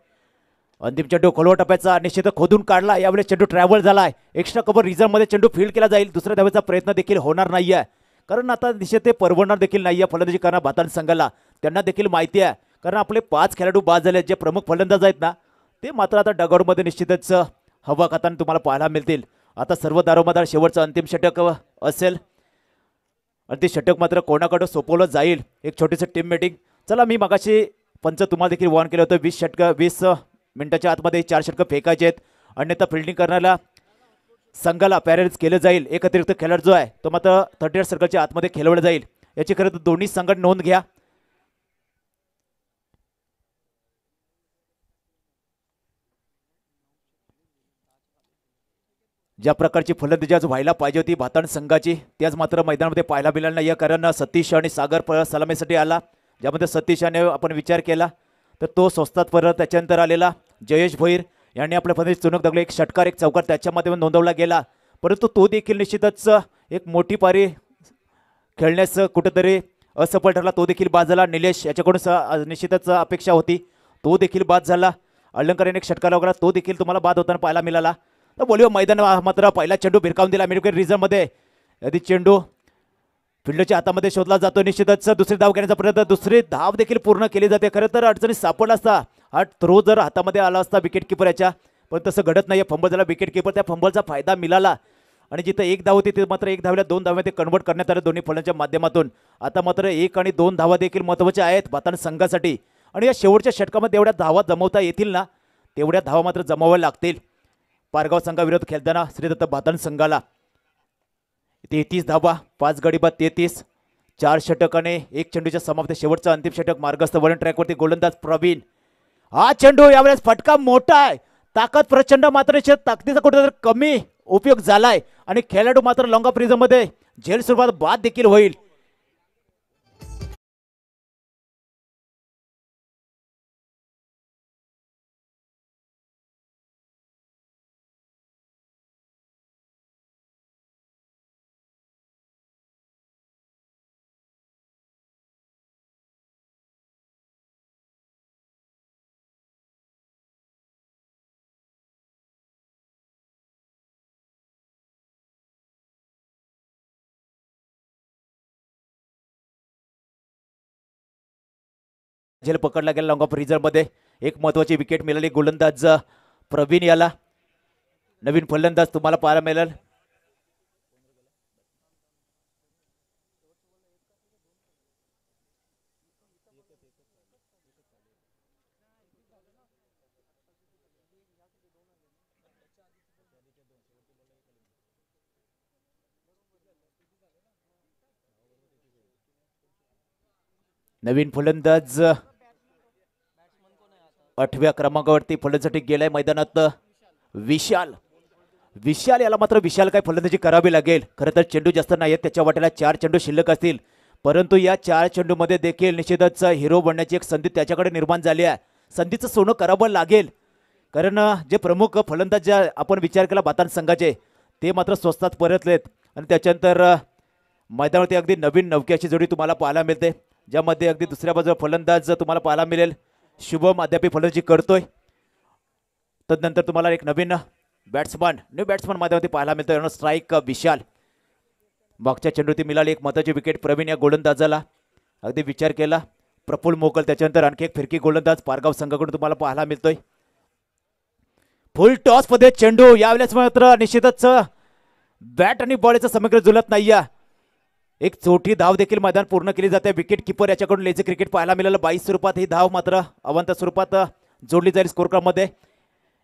अंतिम चेंडू खोलवर टप्प्याचा निश्चित खोदून काढला. यावेळेस चेंडू ट्रॅव्हल झालाय. एक्स्ट्रा कव्हर रिझर्वमध्ये चेंडू फील्ड केला जाईल. दुसऱ्या धावेचा प्रयत्न देखील होणार नाहीये कारण आता निश्चित ते परवडणार देखील नाहीये फलंदाजी करणारा भाताण संघाला. त्यांना देखील माहिती आहे कारण आपले 5 खेळाडू बाद झाले. जे प्रमुख फलंदाज आहेत ना ते मात्र आता डगआउटमध्ये निश्चितच हवा खाताना तुम्हाला पाहायला मिळतील. आता सर्व दारोमदार शेवटचं अंतिम षटक असेल आणि ते षटक मात्र कोणाकडं सोपवलं जाईल. एक छोटीशी टीम मीटिंग. चला, मी मगाशी पंच तुम्हाला देखील वॉर्न केलं होतं 20 मिनिटाच्या आतमध्ये 4 षटकं फेकायचे आहेत. अन्यथा फिल्डिंग करण्याला संघाला पॅरेज केलं जाईल. एक अतिरिक्त खेळाडू जो आहे तो मात्र 38 सर्कलच्या आतमध्ये खेळवला जाईल. याची खरं तर दोन्ही संघात नोंद घ्या. ज्या प्रकारची फलंदाजी आज व्हायला पाहिजे होती भाताण संघाची त्याच मात्र मैदानामध्ये पाहायला मिळालं नाही. कारण सतीश आणि सागर सलामीसाठी आला. ज्यामध्ये सतीशाने आपण विचार केला तर तो स्वस्तात परत त्याच्यानंतर आलेला जयेश भोईर यांनी आपल्या फलंदाजी चुनक दगले. एक षटकार एक चौकार त्याच्या माध्यमातून नोंदवला गेला. परंतु तो देखील निश्चितच एक मोठी पारी खेळण्यास कुठेतरी असफल ठरला. तो देखील बाद झाला. निलेश याच्याकडून निश्चितच अपेक्षा होती. तो देखील बाद झाला. अलंकार याने एक षटकार वगैरे तो देखील तुम्हाला बाद होताना पाहायला मिळाला. तर बोलिओ मैदान मात्र पहिला चेंडू भिरकावून दिला अमेरिकन रिझर्वमध्ये. आधी चेंडू फिल्डच्या हातामध्ये शोधला जातो. निश्चितच दुसरी धाव घेण्याचा प्रयत्न. दुसरी धाव देखील पूर्ण केली जाते. खरं तर अडचणीत सापडला असता हा थ्रो जर हातामध्ये आला असता विकेट किपर याच्या, पण तसं घडत नाही. फंबल झाला विकेट किपर. त्या फंबलचा फायदा मिळाला आणि जिथं 1 धाव होती ते मात्र 1 धावला 2 धावामध्ये कन्वर्ट करण्यात आलं दोन्ही फलंदाजांच्या माध्यमातून. आता मात्र 1 आणि 2 धावा देखील महत्त्वाच्या आहेत भाताण संघासाठी. आणि या शेवटच्या षटकामध्ये एवढ्या धावा जमवता येतील ना तेवढ्या धावा मात्र जमाव्या लागतील. पारगाव संघाविरोधात खेळताना श्रीदत्त भाताण संघाला 33 धावा, 5 गडी बाद 33, 4 षटकाने 1 चेंडूच्या समाप्ती. शेवटचा अंतिम षटक मार्गस्थ वळण ट्रॅकवरती गोलंदाज प्रवीण. हा चेंडू यावेळेस फटका मोठा आहे. ताकद प्रचंड मात्र ताकदीचा कुठेतरी कमी उपयोग झालाय आणि खेळाडू मात्र लॉंग ऑफ रिझर्वमध्ये झेल स्वरूपात बाद देखील होईल. झेल पकडला गेला लॉंग ऑफ रिझर्वमध्ये. एक महत्वाची विकेट मिळाली गोलंदाज प्रवीण याला. नवीन फलंदाज तुम्हाला पाहायला मिळेल. नवीन फलंदाज 8व्या क्रमांकावरती फलंदाजीसाठी गेलाय मैदानात विशाल. विशाल याला मात्र विशाल काय फलंदाजी करावी लागेल. खरं तर चेंडू जास्त नाहीत त्याच्या वाट्याला. 4 चेंडू शिल्लक असतील परंतु या 4 चेंडूमध्ये देखील निश्चितच हिरो बनण्याची एक संधी त्याच्याकडे निर्माण झाली आहे. संधीचं सोनं करावं लागेल कारण जे प्रमुख फलंदाज आपण विचार केला भाताण संघाचे ते मात्र स्वस्तात परतलेत आणि त्याच्यानंतर मैदानावरती अगदी नवीन नवक्याची जोडी तुम्हाला पाहायला मिळते. ज्यामध्ये अगदी दुसऱ्या बाजूला फलंदाज तुम्हाला पाहायला मिळेल शुभम अद्याप फलंदाजी करतोय. तदनंतर तुम्हाला एक नवीन बॅट्समन न्यू बॅट्समन मैदानावरती पाहायला मिळतोय स्ट्राईक विशाल. मागच्या चेंडूवरती मिळाली एक महत्त्वाची विकेट प्रवीण या गोलंदाजाला. अगदी विचार केला प्रफुल्ल मोकल. त्याच्यानंतर आणखी एक फिरकी गोलंदाज पारगाव संघाकडून तुम्हाला पाहायला मिळतोय. फुल टॉस मध्ये चेंडू. यावेळेस मात्र निश्चितच बॅट आणि बॉलचा समीकरण जुळत नाहीये. एक छोटी धाव देखील मैदान पूर्ण केली जाते. विकेट किपर याच्याकडून लेझी क्रिकेट पाहायला मिळालं. 22 स्वरूपात ही धाव मात्र अवंत स्वरूपात जोडली जाईल स्कोर कार्डमध्ये.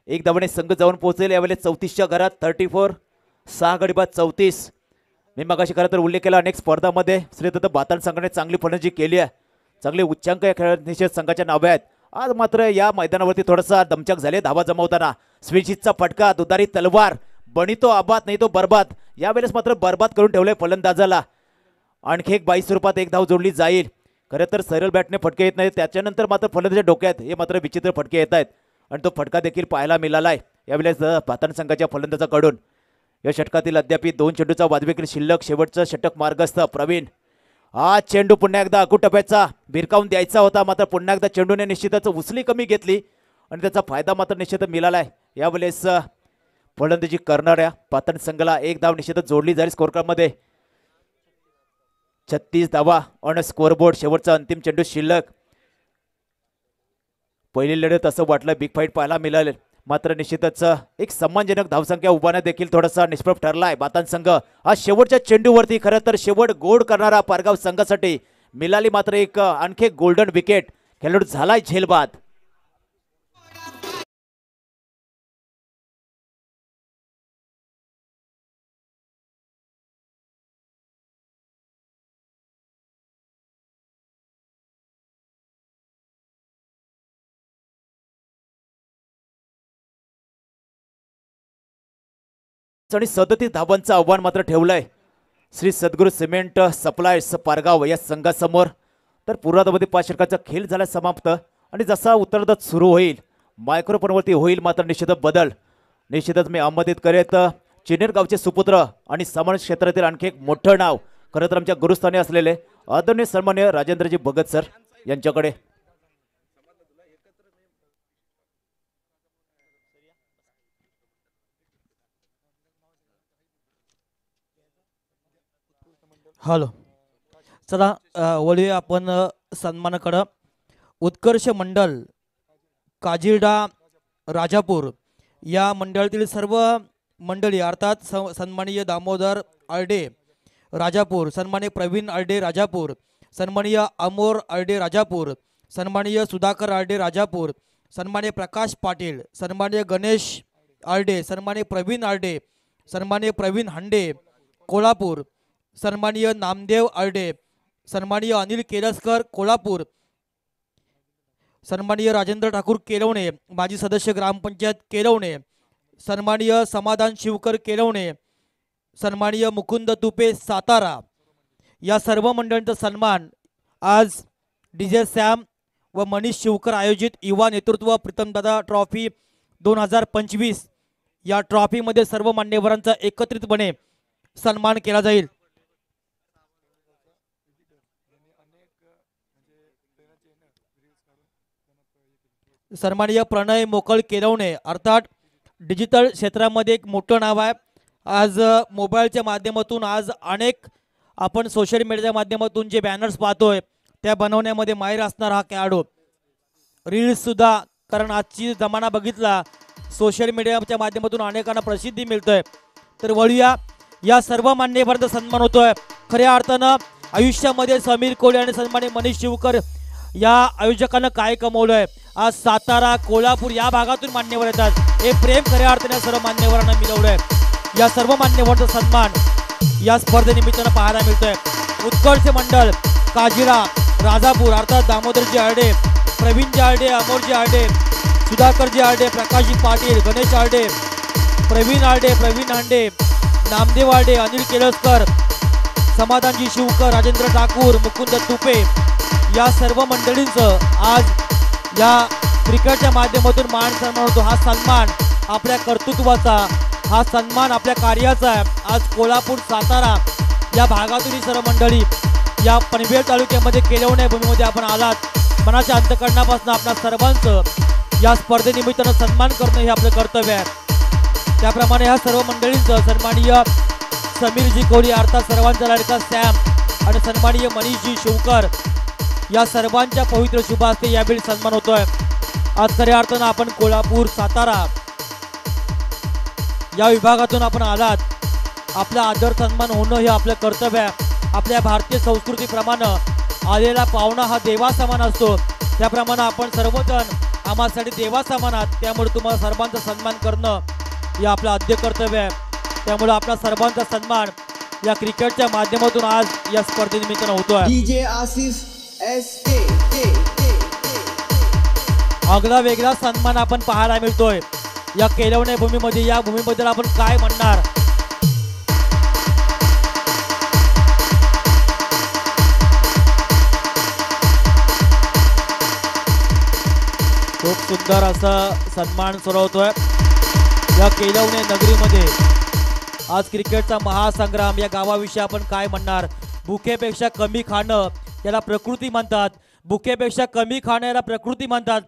एक धावाने संघ जाऊन पोहोचेल यावेळेस 34च्या घरात. 34 6 गडी बाद 34. मी मगाशी खरं तर उल्लेख केला अनेक स्पर्धामध्ये श्रीदत्त बातान संघाने चांगली फलंदाजी केली आहे. चांगले उच्चांक या खेळात निश्चित संघाच्या नावे आहेत. आज मात्र या मैदानावरती थोडासा दमछाक झाले धावा जमवताना. स्विचितचा फटका, दुधारी तलवार, बनी तो आबाद नाही तो बरबाद. यावेळेस मात्र बरबाद करून ठेवले फलंदाजाला. आणखी एक 22 स्वरूपात एक धाव जोडली जाईल. खरं तर सरळ बॅटने फटके येत नाहीत. त्याच्यानंतर मात्र फलंदाजाच्या डोक्यात हे मात्र विचित्र फटके येत आहेत आणि तो फटका देखील पाहायला मिळाला आहे यावेळेस बातान संघाच्या फलंदाजाकडून. या षटकातील अद्याप 2 चेंडूचा वादविकेट शिल्लक. शेवटचं षटक मार्गस्थ प्रवीण. हा चेंडू पुन्हा एकदा अकुटप्याचा भिरकावून द्यायचा होता मात्र पुन्हा एकदा चेंडूने निश्चितच उचली कमी घेतली आणि त्याचा फायदा मात्र निश्चित मिळाला आहे. यावेळेस फलंदाजी करणाऱ्या बातान संघाला एक धाव निश्चितच जोडली जाईल स्कोर कार्डमध्ये. 36 धावा ऑन स्कोरबोर्ड. शेवटचा अंतिम चेंडू शिल्लक. पहिली लढत असं वाटलं बिग फाईट पाहायला मिळाले मात्र निश्चितच एक सम्मानजनक धावसंख्या उभारण्यात देखील थोडासा निष्प्रभ ठरलाय बातान संघ. आज शेवटच्या चेंडूवरती खरं तर शेवट गोड करणारा पारगाव संघासाठी मिळाली मात्र एक आणखी गोल्डन विकेट. खेळाडू झालाय झेलबाद. आणि 37 धावांचं आव्हान मात्र ठेवलंय श्री सद्गुरू सिमेंट सप्लायर्स पारगाव या संघासमोर. तर पूर्णार्धामध्ये 5 षटकांचा खेळ झाला समाप्त आणि जसा उत्तरार्धात सुरू होईल मायक्रोफोनवरती होईल मात्र निश्चितच बदल. निश्चितच मी आमंत्रित करेत चिनेर गावचे सुपुत्र आणि सामान्य क्षेत्रातील आणखी एक मोठं नाव खरं तर आमच्या गुरुस्थानी असलेले आदरणीय सन्माननीय राजेंद्रजी भगत सर यांच्याकडे. हॅलो चला वळूया आपण सन्मानाकडं. उत्कर्ष मंडल काजिरडा राजापूर या मंडळातील सर्व मंडळी अर्थात सन्माननीय दामोदर आर्डे राजापूर, सन्माननीय प्रवीण आर्डे राजापूर, सन्माननीय अमोर आर्डे राजापूर, सन्माननीय सुधाकर आर्डे राजापूर, सन्माननीय प्रकाश पाटील, सन्माननीय गणेश आर्डे, सन्माननीय प्रवीण आर्डे, सन्माननीय प्रवीण हांडे कोल्हापूर, सन्माननीय नामदेव आर्डे, सन्माननीय अनिल केरसकर कोल्हापूर, सन्माननीय राजेंद्र ठाकूर केलवणे माजी सदस्य ग्रामपंचायत केलवणे, सन्माननीय समाधान शिवकर केलवणे, सन्माननीय मुकुंद तुपे सातारा या सर्व मंडळांचा सन्मान आज डीजे सॅम व मनीष शिवकर आयोजित युवा नेतृत्व प्रीतमदादा ट्रॉफी 2025 या ट्रॉफीमध्ये सर्व मान्यवरांचा एकत्रितपणे सन्मान केला जाईल. सन्माननीय प्रणय मोकळ केलवणे अर्थात डिजिटल क्षेत्रामध्ये एक मोठं नाव आहे. आज मोबाईलच्या माध्यमातून आज अनेक आपण सोशल मीडियाच्या माध्यमातून जे बॅनर्स पाहतोय त्या बनवण्यामध्ये माहिर असणार हा खेळाडू. रील्स सुद्धा कारण आजची जमाना बघितला सोशल मीडियाच्या माध्यमातून अनेकांना प्रसिद्धी मिळतोय. तर वळूया या सर्व मान्यवरांचा सन्मान होतोय. खऱ्या अर्थानं आयुष्यामध्ये समीर कोळे आणि सन्माननीय मनीष शिवकर या आयोजकांना काय कमवलंय. आज सातारा कोल्हापूर या भागातून मान्यवर येतात. हे प्रेम खऱ्या अर्थाने सर्व मान्यवरांना मिळवलंय. या सर्व मान्यवरांचा सन्मान या स्पर्धेनिमित्तानं पाहायला मिळतोय. उत्कर्ष मंडळ काजिरा राजापूर अर्थात दामोदरजी आर्डे, प्रवीणजी आर्डे, अमोरजी आर्डे, सुधाकरजी आर्डे, प्रकाशजी पाटील, गणेश आर्डे, प्रवीण आर्डे, प्रवीण हांडे, नामदेव आर्डे, अनिल केळसकर, समाधानजी शिवकर, राजेंद्र ठाकूर, मुकुंद तुपे या सर्व मंडळींचं आज या क्रिकेटच्या माध्यमातून मान सन्मान होतो. हा सन्मान आपल्या कर्तृत्वाचा, हा सन्मान आपल्या कार्याचा आहे. आज कोल्हापूर सातारा या भागातून ही सर्व मंडळी या पनवेल तालुक्यामध्ये केलवणे भूमीमध्ये आपण आलात. मनाच्या अंतकरणापासून आपल्या सर्वांचं या स्पर्धेनिमित्तानं सन्मान करणं हे आपलं कर्तव्य आहे. त्याप्रमाणे ह्या सर्व मंडळींचं सन्माननीय समीरजी कोहली अर्थात सर्वांचा लाडका सॅम आणि सन्माननीय मनीषजी शिवकर या सर्वांच्या पवित्र शुभ हस्ते यावेळी सन्मान होतोय। आज खऱ्या अर्थानं आपण कोल्हापूर सातारा या विभागातून आपण आलात, आपला आदर सन्मान होणं हे आपलं कर्तव्य आहे। आपल्या भारतीय संस्कृतीप्रमाणे आलेला पाहुणा हा देवा समान असतो, त्याप्रमाणे आपण सर्वजण आम्हासाठी देवा समान आहात, त्यामुळे तुम्हाला सर्वांचा सन्मान करणं हे आपलं आद्य कर्तव्य आहे। त्यामुळे आपला सर्वांचा सन्मान या क्रिकेटच्या माध्यमातून आज या स्पर्धेनिमित्तानं होतोय। डीजे आसिफ SK आगळा वेगळा सन्मान आपण पाहायला मिळतोय या केलवणे भूमीमध्ये। या भूमीबद्दल आपण काय म्हणणार? खूप सुंदर असा सन्मान सरवतोय या केलवणे नगरीमध्ये। आज क्रिकेटचा महासंग्राम या गावाविषयी आपण काय म्हणणार? भुकेपेक्षा कमी खाणं याला प्रकृती म्हणतात, भुकेपेक्षा कमी खाणं याला प्रकृती म्हणतात,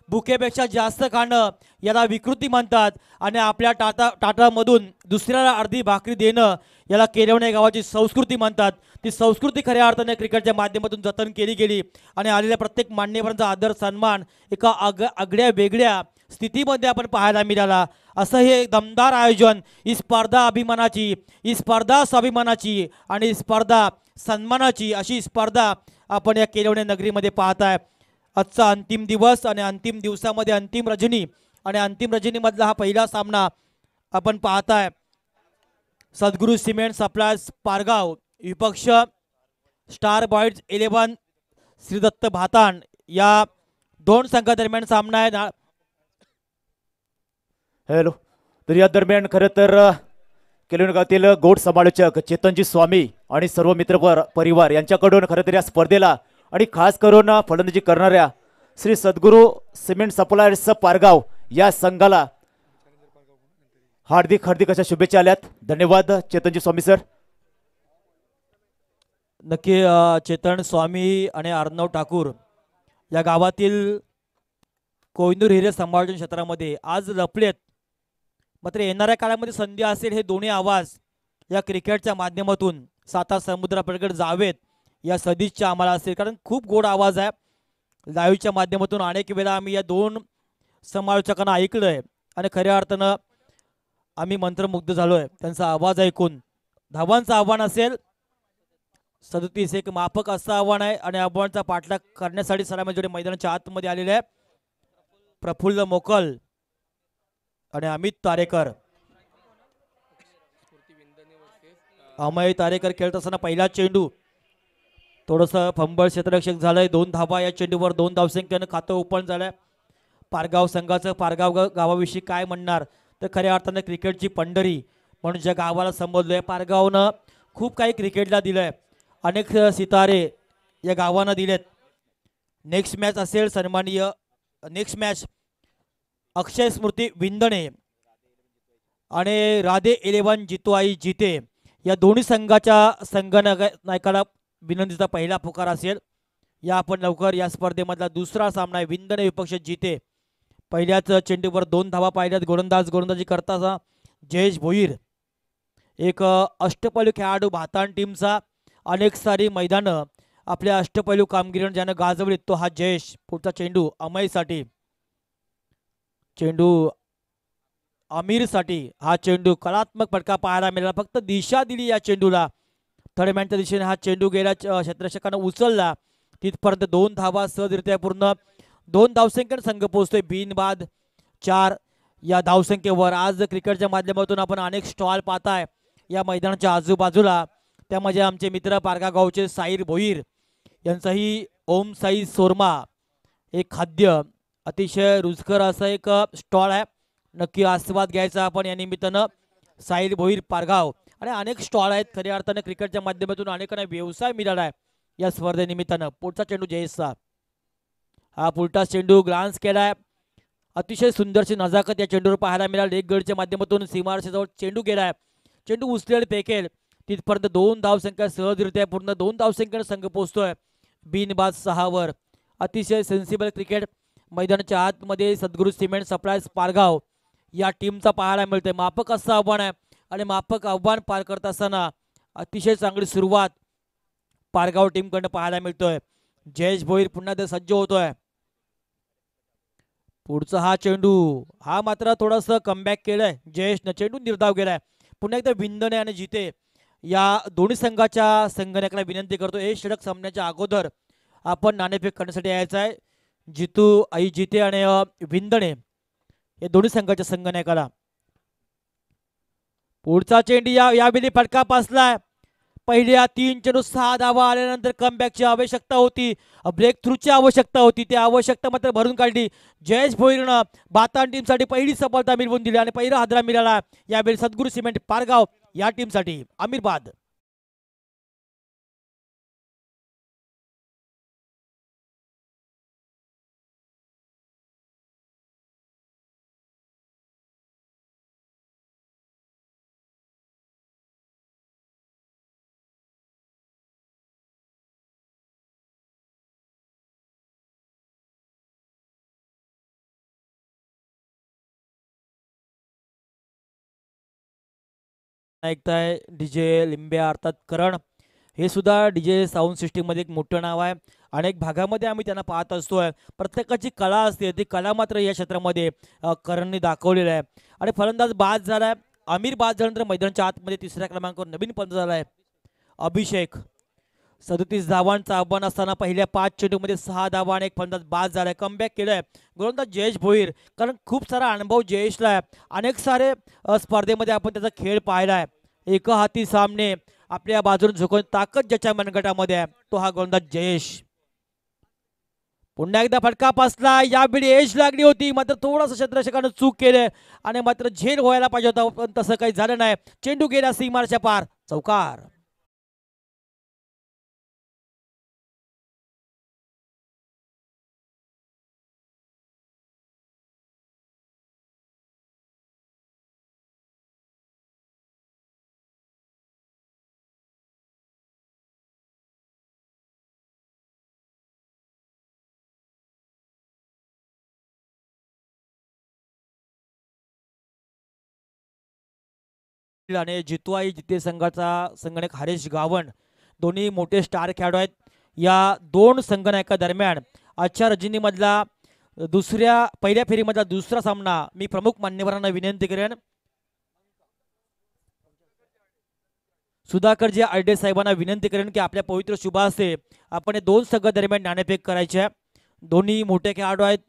भुकेपेक्षा जास्त खाणं याला विकृती म्हणतात आणि आपल्या टाटामधून दुसऱ्याला अर्धी भाकरी देणं याला केलवणे गावाची संस्कृती म्हणतात। ती संस्कृती खऱ्या अर्थाने क्रिकेटच्या माध्यमातून जतन केली गेली आणि आलेल्या प्रत्येक मान्यवरांचा आदर सन्मान एका आगळ्या वेगळ्या स्थितीमध्ये आपण पाहायला मिळाला। असं हे दमदार आयोजन, ही स्पर्धा अभिमानाची, ही स्पर्धा स्वाभिमानाची आणि स्पर्धा सन्मानाची अशी स्पर्धा आपण या केलवणे नगरीमध्ये पाहताय। आजचा अंतिम दिवस आणि अंतिम दिवसामध्ये अंतिम रजनी आणि अंतिम रजनीमधला हा पहिला सामना आपण पाहताय। सद्गुरू सिमेंट सप्लायर्स पारगाव विपक्ष स्टार बॉयज 11 श्रीदत्त भातान या दोन संघादरम्यान सामना आहे। हॅलो, तर या दरम्यान खरं तर केलवणे गावातील गोड समालोचक चेतनजी स्वामी आणि सर्व मित्र परिवार यांच्याकडून खरं तर या स्पर्धेला आणि खास करून फलंदाजी करणाऱ्या श्री सद्गुरू सिमेंट सप्लायर्स पारगाव या संघाला हार्दिक अशा शुभेच्छा आल्यात। धन्यवाद चेतनजी स्वामी सर। नक्की चेतन स्वामी आणि अर्णव ठाकूर या गावातील कोहिनूर हिरे संभाषण क्षेत्रामध्ये आज लपलेत, मात्र येणाऱ्या काळामध्ये संधी असेल हे दोन्ही आवाज या क्रिकेटच्या माध्यमातून साता समुद्रापलीकडे जावेत या सदिच्छा आम्हाला असेल, कारण खूप गोड आवाज आहे। लाईव्हच्या माध्यमातून अनेक वेळा आम्ही या दोन समालोचकांना ऐकलंय आणि खऱ्या अर्थानं आम्ही मंत्रमुग्ध झालोय त्यांचा आवाज ऐकून। धावांचं आव्हान असेल 37, एक माफक असं आव्हान आहे आणि आव्हानाचा पाठलाग करण्यासाठी सलामी जोडे मैदानाच्या आतमध्ये आलेले आहे प्रफुल्ल मोकल आणि अमित तारेकर। अमय तारेकर खेळत असताना पहिला चेंडू थोडंसं फंबळ क्षेत्ररक्षक झालंय, 2 धावा या चेंडूवर, 2 धावसंख्येनं खातं ओपन झालंय। पारगाव संघाचं पारगाव गावाविषयी काय म्हणणार? तर खऱ्या अर्थानं क्रिकेटची पंढरी म्हणून ज्या गावाला संबोधलंय, पारगावनं खूप काही क्रिकेटला दिलंय, अनेक सितारे या गावानं दिलेत। नेक्स्ट मॅच असेल सन्माननीय नेक्स्ट मॅच अक्षय स्मृती विंदणे आणि राधे 11 जितो आई जिते या दोन्ही संघाच्या संघनायकाला विनंतीचा पहिला पुकार असेल। या आपण लवकर या स्पर्धेमधला दुसरा सामना आहे विंदणे विपक्ष जिते। पहिल्याच चेंडूवर 2 धावा पाहिल्यात। गोलंदाजी करताना जयेश भोईर, एक अष्टपैलू खेळाडू भातान टीमचा, अनेक सारी मैदानं आपल्या अष्टपैलू कामगिरीने ज्यानं गाजवली तो हा जयेश। पुढचा चेंडू अमयसाठी, चेंडू आमिरसाठी, हा चेंडू कलात्मक फटका पाहायला मिळाला, फक्त दिशा दिली या चेंडूला, थर्डमॅनच्या दिशेने हा चेंडू गेला, क्षेत्ररक्षकानं उचलला, तिथपर्यंत 2 धावा सहजरित्या पूर्ण, 2 धावसंख्येने संघ पोहोचतोय बिनबाद 4 या धावसंख्येवर। आज क्रिकेटच्या माध्यमातून आपण अनेक स्टॉल पाहताय या मैदानाच्या आजूबाजूला, त्यामध्ये आमचे मित्र पारगा गावचे साईर भोईर यांचाही ओम साई सोरमा एक खाद्य अतिशय रुचकर असं एक स्टॉल आहे, नक्की आस्वाद घ्यायचा आपण या निमित्तानं। साईर भोईर पारगाव आणि अनेक स्टॉल आहेत, खऱ्या अर्थानं क्रिकेटच्या माध्यमातून अनेकांना व्यवसाय मिळाला आहे या स्पर्धेनिमित्तानं। पुढचा चेंडू जयेशचा, हा पुलटा चेंडू ग्लान्स केलाय, अतिशय सुंदरशी नजाकत या चेंडूवर पाहायला मिळाली। लेग गडच्या माध्यमातून सीमारेषेजवळ चेंडू गेलाय, चेंडू उचलेल फेकेल, तिथपर्यंत 2 धावसंख्या सहजरित्या पूर्ण, 2 धावसंख्येने संघ पोहोचतोय बिनबाद 6 वर। अतिशय सेन्सिबल क्रिकेट मैदानाच्या आतमध्ये सद्गुरू सिमेंट सप्लायर्स पारगाव या टीमचा पाहायला मिळतोय। माफक असं आव्हान आहे, आणि माफक आव्हान पार करत असताना अतिशय चांगली सुरुवात पारगाव टीमकडनं पाहायला मिळतोय. जयेश भोईर पुन्हा एकदा सज्ज होतोय. पुढचा हा चेंडू हा मात्र थोडस कमबॅक केलंय जयेशनं. चेंडू निर्धाव गेलाय. पुन्हा एकदा विंदणे आणि जिते या दोन्ही संघाच्या संगणकाला विनंती करतो, हे षटक संपण्याच्या अगोदर आपण नाणेफेक करण्यासाठी यायचं आहे. जितू आई जिते आणि विंदणे या दोन्ही संघाच्या संगणकाला. पुढचा चेंडू यावेळी फटका पासलाय. पहिल्या 3 चेंडू 6 धावा आल्यानंतर कमबॅकची आवश्यकता होती, ब्रेक थ्रूची आवश्यकता होती. ती आवश्यकता मात्र भरून काढली जयेश भोईरनं. बातान टीमसाठी पहिली सफलता मिळवून दिली आणि पहिला हादरा मिळाला यावेळी सद्गुरू सिमेंट पारगाव या टीमसाठी. आमिरबाद ऐकताय डीजे लिंबे अर्थात करण, हे सुद्धा डीजे साऊंड सिस्टीममध्ये एक मोठं नाव आहे. अनेक भागामध्ये आम्ही त्यांना पाहत असतोय. प्रत्येकाची कला असते, ती कला मात्र या क्षेत्रामध्ये करणने दाखवलेली आहे. आणि फलंदाज बाद झालाय. आमिर बाद झाल्यानंतर मैदानाच्या आतमध्ये तिसऱ्या क्रमांकावर नवीन फलंदाज झालाय अभिषेक. 37 धावांचा आव्हान असताना पहिल्या 5 चेंडूमध्ये 6 धावा आणि एक फलंदाज बाद झालाय. कमबॅक केलंय गोलंदाज जयेश भोईर, कारण खूप सारा अनुभव जयेशला आहे. अनेक सारे स्पर्धेमध्ये आपण त्याचा खेळ पाहिलाय. एक हाती सामने, आपल्या बाजूने झुकून ताकद ज्याच्या मनगटामध्ये आहे तो हा गोलंदाज जयेश. पुन्हा एकदा फटका पासला. यावेळी एज लागली होती, मात्र थोडंसं क्षेत्ररक्षकानं चूक केले आणि मात्र झेल व्हायला पाहिजे होता, पण तसं काही झालं नाही. चेंडू गेला सीमारेषेच्या पार, चौकार. आणि जितवाई जिते संघाचा संगणक हरेश गावण, दोन्ही मोठे स्टार खेळाडू आहेत. या दोन संगणका दरम्यान आजच्या रजनीमधला पहिल्या फेरीमधला दुसरा सामना मी प्रमुख मान्यवरांना विनंती करेन, सुधाकरजी आयडे साहेबांना विनंती करेन की आपल्या पवित्र शुभास्ते आपण हे दोन संघ दरम्यान नाणेफेक करायचे आहे. दोन्ही मोठे खेळाडू आहेत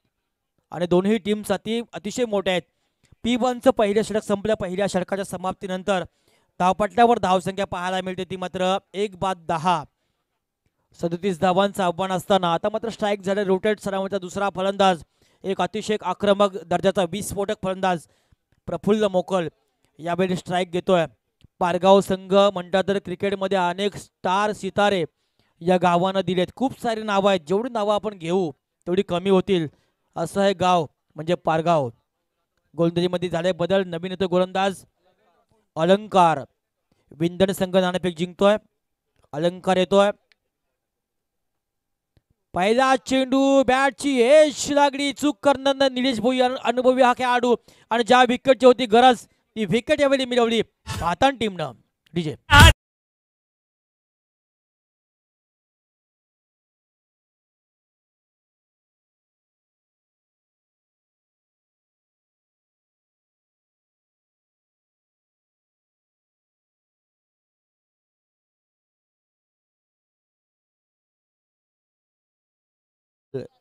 आणि दोन्ही टीमसाठी अतिशय मोठे आहेत. P1चं पहिलं षटक संपलं. पहिल्या षटकाच्या समाप्तीनंतर धावपट्ट्यावर धावसंख्या पाहायला मिळते, ती मात्र 1-10. 37 धावांचं आव्हान असताना आता मात्र स्ट्राईक झाले. रोटेट सरावाचा दुसरा फलंदाज, एक अतिशय आक्रमक दर्जाचा विस्फोटक फलंदाज प्रफुल्ल मोकल यावेळी स्ट्राईक घेतोय. पारगाव संघ म्हणतात तर क्रिकेटमध्ये अनेक स्टार सितारे या गावानं दिलेत. खूप सारी नावं आहेत, जेवढी नावं आपण घेऊ तेवढी कमी होतील. असं हे गाव म्हणजे पारगाव. गोलंदाजीमध्ये झाले बदल. नवीन येतो गोलंदाज अलंकार. विंधन संघ नाणेफेक जिंकतोय. अलंकार येतोय. पहिला चेंडू बॅटची एश लागली, चूक करणार निलेश भोई अनुभवी हा खेळाडू, आणि ज्या विकेटची होती गरज ती विकेट यावेळी मिळवली भातान टीमनं. डीजे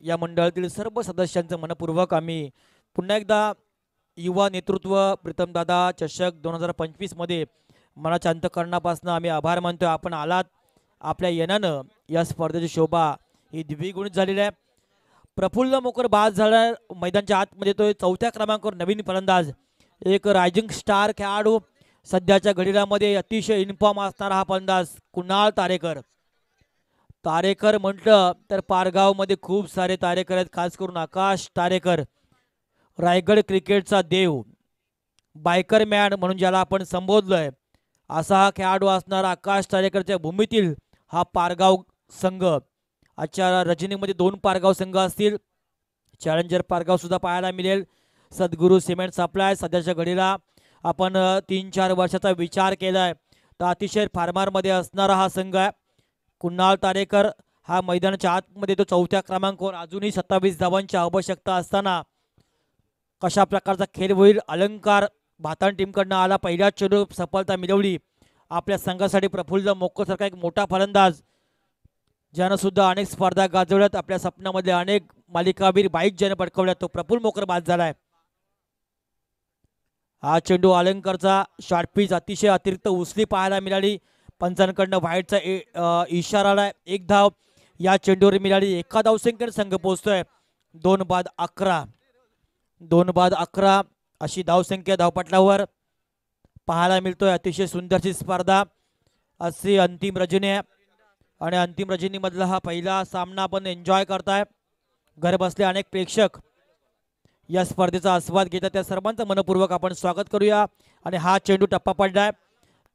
या मंडळातील सर्व सदस्यांचं मनपूर्वक आम्ही पुन्हा एकदा युवा नेतृत्व प्रीतमदादा चषक 2025 मध्ये मनाच्या अंतःकरणापासून आम्ही आभार मानतोय. आपण आलात, आपल्या येण्यानं या स्पर्धेची शोभा ही द्विगुणित झालेली आहे. प्रफुल्ल मोकर बाद झाला मैदानाच्या आतमध्ये, तो 4थ्या क्रमांकावर नवीन फलंदाज, एक रायझिंग स्टार खेळाडू, सध्याच्या घडीलामध्ये अतिशय इन्फॉर्म असणारा हा फलंदाज कुणाल तारेकर. तारेकर म्हटलं तर पारगावमध्ये खूप सारे तारेकर आहेत, खास करून आकाश तारेकर, रायगड क्रिकेटचा देव, बायकर मॅन म्हणून ज्याला आपण संबोधलोय, असा हा खेळाडू असणारा आकाश तारेकरच्या भूमीतील हा पारगाव संघ. आजच्या रजनीमध्ये 2 पारगाव संघ असतील. चॅलेंजर पारगाव सुद्धा पाहायला मिळेल. सद्गुरू सिमेंट सप्लाय सध्याच्या घडीला आपण 3-4 वर्षाचा विचार केलाय तर अतिशय फार्मारमध्ये असणारा हा संघ आहे. कुणाल तारेकर हा मैदानाच्या आतमध्ये तो 4थ्या क्रमांकावर अजूनही 27 धावांची आवश्यकता असताना कशा प्रकारचा खेळ होईल. अलंकार भातान टीमकडनं आला, पहिल्या चेंडू सफलता मिळवली. आपल्या संघासाठी प्रफुल्ल मोक्कोसारखा एक मोठा फलंदाज ज्यानं सुद्धा अनेक स्पर्धा गाजवल्यात, आपल्या स्वप्नामध्ये अनेक मालिकावीर बाईक ज्याने पटकवल्यात, तो प्रफुल्ल मोकर बाद झालाय. हा चेंडू अलंकारचा शॉर्टपिच अतिशय अतिरिक्त उसली पाहायला मिळाली. पंचांकडनं व्हाईटचा इशारा आलाय. 1 धाव या चेंडूवर मिळाली. एका धावसंख्येने संघ पोहोचतोय 2 बाद 11. 2 बाद 11 अशी धावसंख्या धावपटलावर पाहायला मिळतोय. अतिशय सुंदरची स्पर्धा अशी अंतिम रजनी आहे आणि अंतिम रजनीमधला हा पहिला सामना आपण एन्जॉय करताय. घर बसले अनेक प्रेक्षक या स्पर्धेचा आस्वाद घेतात, त्या सर्वांचं मनपूर्वक आपण स्वागत करूया. आणि हा चेंडू टप्पा पडलाय,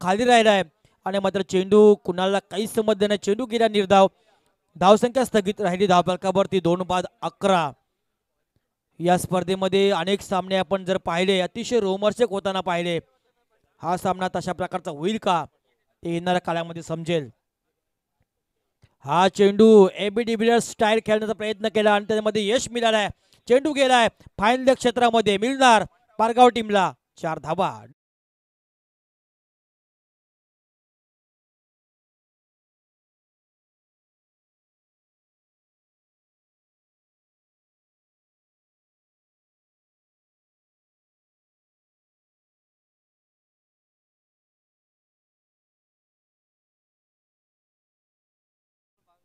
खाली राहिलाय आणि मात्र चेंडू कुणाला काहीच समजलं नाही. चेंडू गेला निर्धाव. धावसंख्या स्थगित राहिली धावफलकावरती 2 बाद 11. या स्पर्धेमध्ये अनेक सामने आपण जर पाहिले अतिशय रोमहर्षक होताना पाहिले. हा सामना तशा प्रकारचा होईल का ते येणाऱ्या काळामध्ये समजेल. हा चेंडू एबी डिव्हिलियर्स स्टाईल खेळण्याचा प्रयत्न केला आणि त्यामध्ये यश मिळालंय. चेंडू गेलाय फायनल क्षेत्रामध्ये, मिळणार पारगाव टीमला 4 धावा.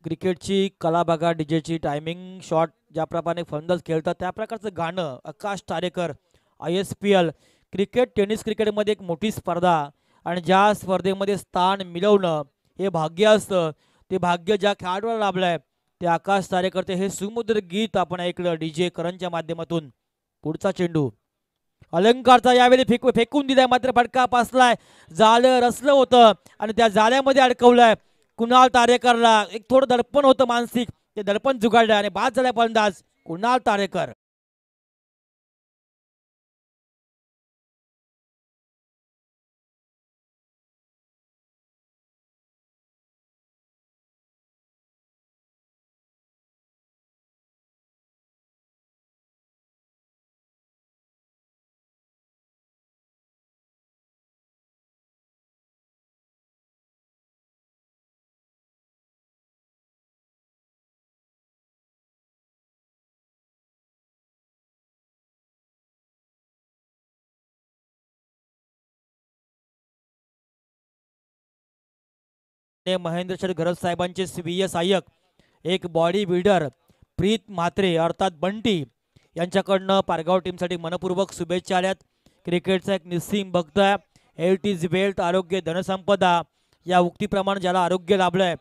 क्रिकेटची कला बघा, डीजेची टायमिंग शॉट ज्याप्रमाणे फलंदाज खेळतात त्या प्रकारचं गाणं. आकाश तारेकर ISPL क्रिकेट टेनिस क्रिकेटमध्ये एक मोठी स्पर्धा आणि ज्या स्पर्धेमध्ये स्थान मिळवणं हे भाग्य असतं. ते भाग्य ज्या खेळाडूला लाभलंय ते आकाश तारेकरचे हे सुमधुर गीत आपण ऐकलं DJ करणच्या माध्यमातून. पुढचा चेंडू अलंकारचा यावेळी फेकून दिलाय, मात्र फटका पासलाय. जाळं रचलं होतं आणि त्या जाळ्यामध्ये अडकवलंय. कुणाल तारेकरला एक थोडं दडपण होतं मानसिक, ते दडपण जुगाडलं आणि बाद झालाय फलंदाज कुणाल तारेकर. महेंद्र शेठ घरत साहेबांचे स्वीय सहाय्यक एक बॉडी बिल्डर प्रीत म्हात्रे अर्थात बंटी यांच्याकडनं पारगाव टीमसाठी मनपूर्वक शुभेच्छा आल्यात. क्रिकेटचा एक निस्सीम भक्त आहे. हेल्थ इज वेल्थ, आरोग्य धनसंपदा या उक्तीप्रमाणे ज्याला आरोग्य लाभलंय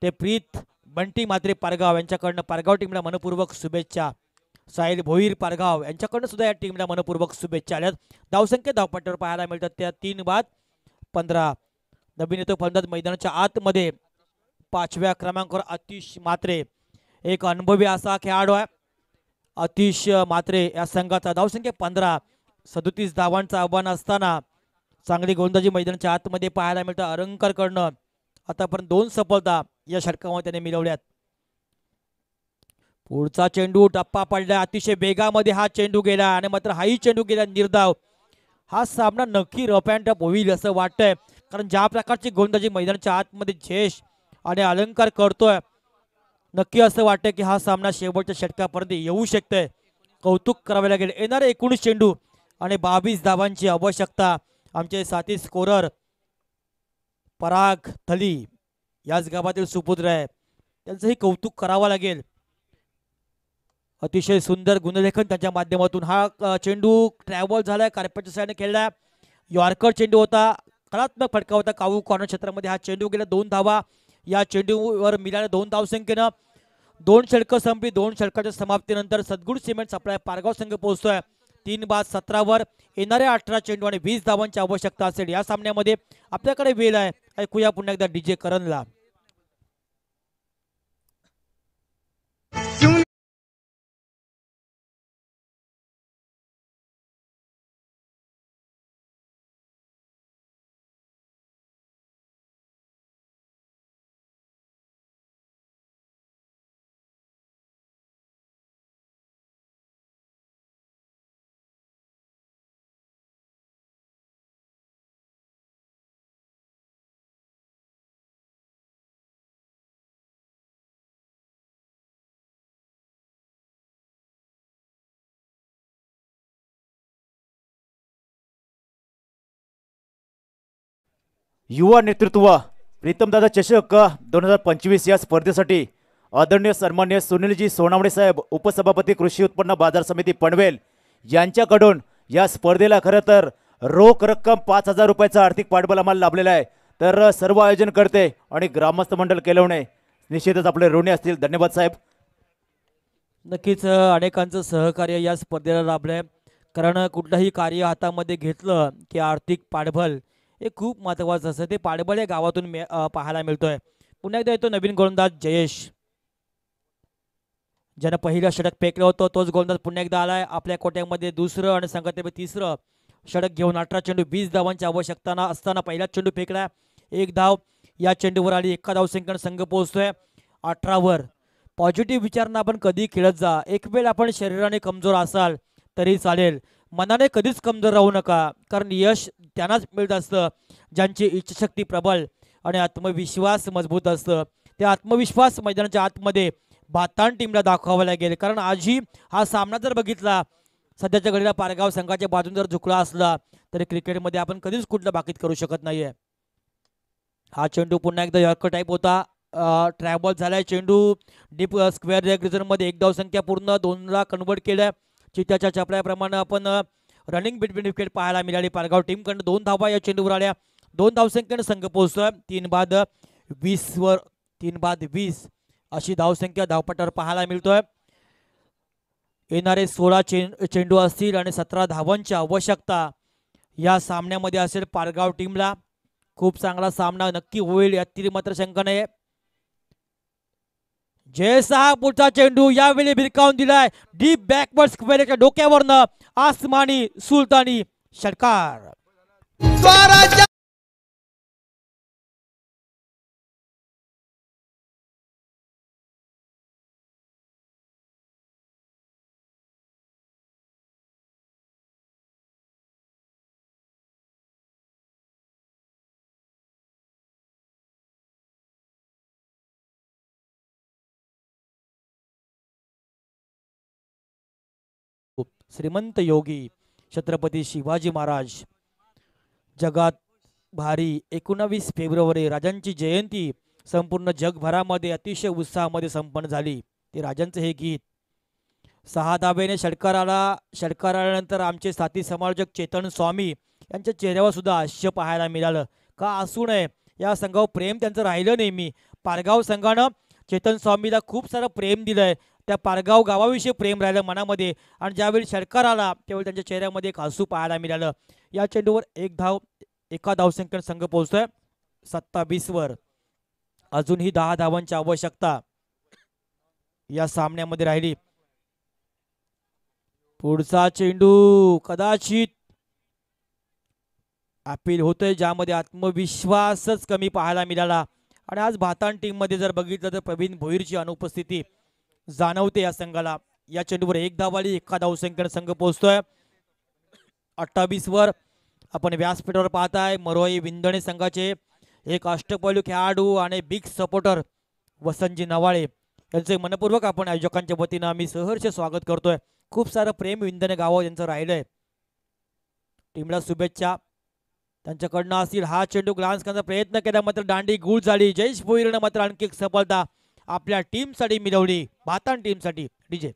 ते प्रीत बंटी म्हात्रे पारगाव यांच्याकडनं पारगाव टीमला मनपूर्वक शुभेच्छा. साहिल भोईर पारगाव यांच्याकडनं सुद्धा या टीमला मनपूर्वक शुभेच्छा आल्यात. धावसंख्या धावपट्ट्यावर पाहायला मिळतात त्या 3 बाद 15. नवीन येतो फलंदाज मैदानाच्या आतमध्ये 5व्या क्रमांकावर आतिश म्हात्रे, एक अनुभवी असा खेळाडू आहे. आतिश म्हात्रे या संघाचा धावसंख्या 15, 37 धावांचं आव्हान असताना चांगली गोलंदाजी मैदानाच्या आतमध्ये पाहायला मिळतं. अलंकारकडनं आतापर्यंत 2 सफलता या षटकामध्ये त्याने मिळवल्यात. पुढचा चेंडू टप्पा पडला, अतिशय वेगामध्ये हा चेंडू गेला आणि मात्र हाही चेंडू गेला निर्धाव. हा सामना नक्की रफ अँड टफ होईल असं वाटतंय, कारण ज्या प्रकारची गोलंदाजी मैदानाच्या आतमध्ये झेश आणि अलंकार करतोय नक्की असं वाटतंय की हा सामना शेवटच्या षटकापर्यंत येऊ शकतोय. कौतुक करावे लागेल. येणारे 19 चेंडू आणि 22 धावांची आवश्यकता. आमचे साथी स्कोरर पराग थली याच गावातील सुपुत्र आहे, त्यांचंही कौतुक करावं लागेल. अतिशय सुंदर गुणलेखन त्यांच्या माध्यमातून. हा चेंडू ट्रॅव्हल झालाय, कार्पेटच्या साईडने खेळलाय. यॉर्कर चेंडू होता, कलात्मक फटका होता. काऊ कॉर्नर क्षेत्रामध्ये हा चेंडू गेला. 2 धावा या चेंडूवर मिळाल्या 2 धावसंख्येनं. 2 षटकं संपली. 2 षटकाच्या समाप्तीनंतर सद्गुड सिमेंट सप्लाय पारगाव संघ पोहोचतोय 3 बाद 17 वर. येणाऱ्या 18 चेंडू आणि 20 धावांची आवश्यकता असेल या सामन्यामध्ये. आपल्याकडे वेळ आहे, ऐकूया पुन्हा एकदा DJ करणला. युवा नेतृत्व प्रीतमदादा चषक 2025 या स्पर्धेसाठी आदरणीय सन्मान्य सुनीलजी सोनावणे साहेब, उपसभापती कृषी उत्पन्न बाजार समिती पनवेल यांच्याकडून या स्पर्धेला खरं तर रोख रक्कम 5,000 रुपयाचा आर्थिक पाठबळ आम्हाला लाभलेला आहे. तर सर्व आयोजन करते आणि ग्रामस्थ मंडळ केलवणे निश्चितच आपले ऋणी असतील. धन्यवाद साहेब. नक्कीच अनेकांचं सहकार्य या स्पर्धेला लाभलंय. कारण कुठलंही कार्य हातामध्ये घेतलं की आर्थिक पाठबळ हे खूप महत्त्वाचं असतं. ते पाठबळ या गावातून पाहायला मिळतोय. पुन्हा एकदा येतो नवीन गोलंदाज जयेश, ज्यानं पहिलं षटक फेकलं होतं तोच गोलंदाज पुन्हा एकदा आलाय. आपल्या कोट्यामध्ये दुसरं आणि संघात तिसरं षटक घेऊन 18 चेंडू 20 धावांची आवश्यकता असताना पहिला चेंडू फेकला, 1 धाव. या चेंडूवर आली 1 धावसंख्येनं संघ पोहोचतोय 18वर. पॉझिटिव्ह विचारांना आपण कधी खेळत जा. एक वेळ आपण शरीराने कमजोर असाल तरी चालेल, मनाने कधीच कमजोर राहू नका. कारण यश त्यांनाच मिळत असतं ज्यांची इच्छाशक्ती प्रबळ आणि आत्मविश्वास मजबूत असतं. ते आत्मविश्वास मैदानाच्या आतमध्ये भाताण टीमला दाखवावं लागेल. कारण आजही हा सामना जर बघितला, सध्याच्या घडीला पारगाव संघाच्या बाजून जर झुकला असला तरी क्रिकेटमध्ये आपण कधीच कुठलं बाकीत करू शकत नाहीये. हा चेंडू पुन्हा एकदा यॉर्कर टाईप होता. ट्रॅबॉल झालाय चेंडू डीप स्क्वेअर लेग रिजनमध्ये. 1 धावसंख्या पूर्ण 2ला कन्वर्ट केलं. चित्याच्या चपल्याप्रमाणे आपण रनिंग बिटवीन विकेट पाहायला मिळाली पारगाव टीमकडनं. 2 धावा या चेंडूवर आल्या. 2 धावसंख्येनं संघ पोहोचतोय 3 बाद 20वर. 3 बाद 20 अशी धावसंख्या धावपटावर पाहायला मिळतोय. येणारे 16 चेंडू असतील आणि 17 धावांची आवश्यकता या सामन्यामध्ये असेल पारगाव टीमला. खूप चांगला सामना नक्की होईल यातील मात्र शंका नाही. जयसा पुढचा चेंडू यावेळी भिरकावून दिलाय डीप बॅकवर्ड स्क्वेअरच्या डोक्यावरनं आसमानी सुलतानी षटकार. स्वराज्य श्रीमंत योगी छत्रपती शिवाजी महाराज. जगात भारी 19 फेब्रुवारी राजांची जयंती संपूर्ण जगभरामध्ये अतिशय उत्साहामध्ये संपन्न झाली. ते राजांचं हे गीत 6 धावेने षटकार आल्यानंतर आमचे साथी समालोचक चेतन स्वामी यांच्या चेहऱ्यावर सुद्धा हास्य पाहायला मिळालं. का असू नये, या संघावर प्रेम त्यांचं राहिलं नेहमी. पारगाव संघानं चेतन स्वामीला खूप सारं प्रेम दिलंय. त्या पारगाव गावाविषयी प्रेम राहिलं मनामध्ये आणि ज्यावेळी षटकार आला त्यावेळी त्यांच्या चेहऱ्यामध्ये एक हसू पाहायला मिळालं. या चेंडूवर 1 धावसंख्येनं संघ पोहोचतोय 27वर. अजूनही 10 धावांची आवश्यकता या सामन्यामध्ये राहिली. पुढचा चेंडू कदाचित अपील होतोय, ज्यामध्ये आत्मविश्वासच कमी पाहायला मिळाला. आणि आज भाताण टीम मध्ये जर बघितलं तर प्रवीण भोईरची अनुपस्थिती जाणवते या संघाला. या चेंडूवर 1 धाव आली, 1 धावसंख्येनं संघ पोहोचतोय 28वर. आपण व्यासपीठावर पाहताय मरोई विंधणे संघाचे एक अष्टपैलू खेळाडू आणि बिग सपोर्टर वसंतजी नवाळे यांचे मनपूर्वक आपण आयोजकांच्या वतीनं आम्ही सहर्ष स्वागत करतोय. खूप सारं प्रेम विंधणे गावात यांचं राहिलंय. टीमला शुभेच्छा त्यांच्याकडनं असतील. हा चेंडू ग्लान्स करण्याचा प्रयत्न केला मात्र दांडी गुळ झाली. जयेश भोईरनं मात्र आणखी एक सफलता आपल्या टीमसाठी मिळवली, भाताण टीमसाठी. डीजे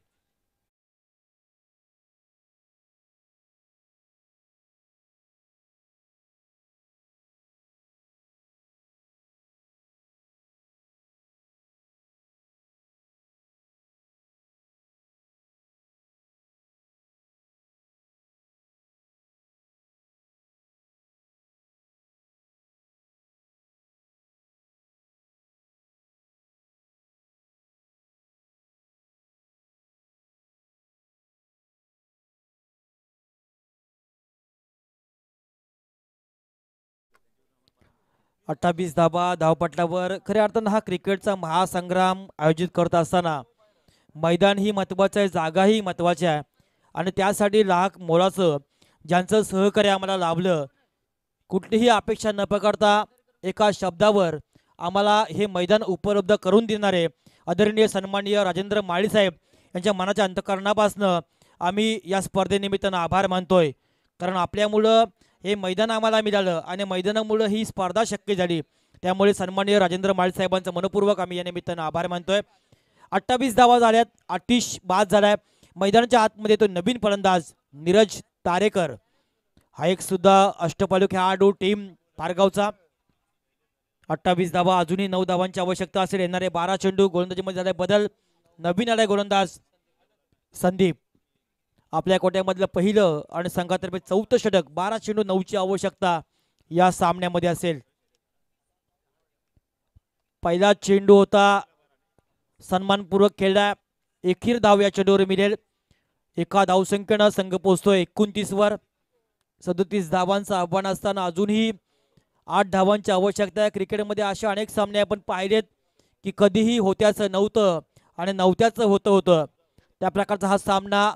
28 धाबा धावपटलावर. खऱ्या अर्थानं हा क्रिकेटचा महासंग्राम आयोजित करत असताना मैदान ही महत्त्वाचं आहे, जागाही महत्त्वाची आहे आणि त्यासाठी लाख मोलाचं ज्यांचं सहकार्य आम्हाला लाभलं, कुठलीही अपेक्षा न पकडता एका शब्दावर आम्हाला हे मैदान उपलब्ध करून देणारे आदरणीय सन्माननीय राजेंद्र माळी साहेब यांच्या मनाच्या अंतःकरणापासून आम्ही या स्पर्धेनिमित्तानं आभार मानतोय. कारण आपल्यामुळं हे मैदान आम्हाला मिळालं आणि मैदानामुळे ही स्पर्धा शक्य झाली, त्यामुळे सन्माननीय राजेंद्र माळी साहेबांचं मनपूर्वक आम्ही या निमित्तानं आभार मानतोय. 28 धावा झाल्यात, आतिश बाद झालाय. मैदानाच्या आतमध्ये तो नवीन फलंदाज नीरज तारेकर हा एक सुद्धा अष्टपैलू खेळाडू टीम पारगावचा. 28 धावा, अजूनही 9 धावांची आवश्यकता असेल. येणारे 12 चेंडू, गोलंदाजीमध्ये झालाय बदल, नवीन आलाय गोलंदाज संदीप. आपल्या कोट्यामधलं पहिलं आणि संघातर्फे 4थं षटक. 12 चेंडू 9ची आवश्यकता या सामन्यामध्ये असेल. पहिला चेंडू होता सन्मानपूर्वक खेळला, एकीर धाव या चेंडूवर मिळेल. एका धावसंख्येनं संघ पोहोचतोय 29 वर. 37 धावांचं आव्हान असताना अजूनही 8 धावांची आवश्यकता आहे. क्रिकेटमध्ये अशा अनेक सामने आपण पाहिलेत की कधीही होत्याचं नव्हतं आणि नव्हत्याचं होतं. त्या प्रकारचा हा सामना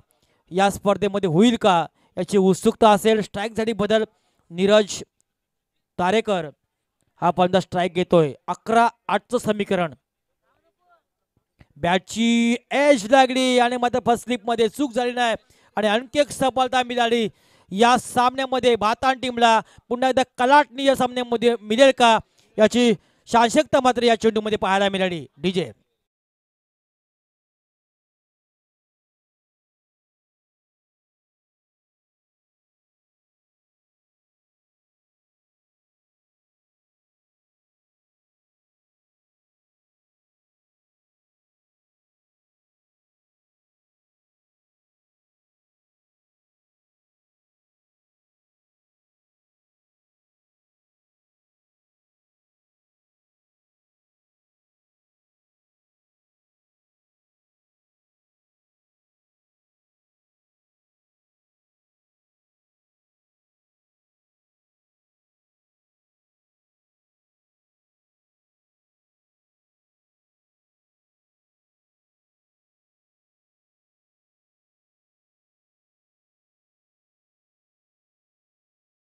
या स्पर्धेमध्ये होईल का याची उत्सुकता असेल. स्ट्राईकसाठी बदल, नीरज तारेकर हा फलंदाज स्ट्राईक घेतोय. 11-8चं समीकरण. बॅटची एज लागली आणि मात्र फर्स्ट स्लिपमध्ये चूक झाली नाही आणि आणखी एक सफलता मिळाली या सामन्यामध्ये. भातान टीमला पुन्हा एकदा कलाटणी या सामन्यामध्ये मिळेल का याची शासकता मात्र या चेंडूमध्ये पाहायला मिळाली. डीजे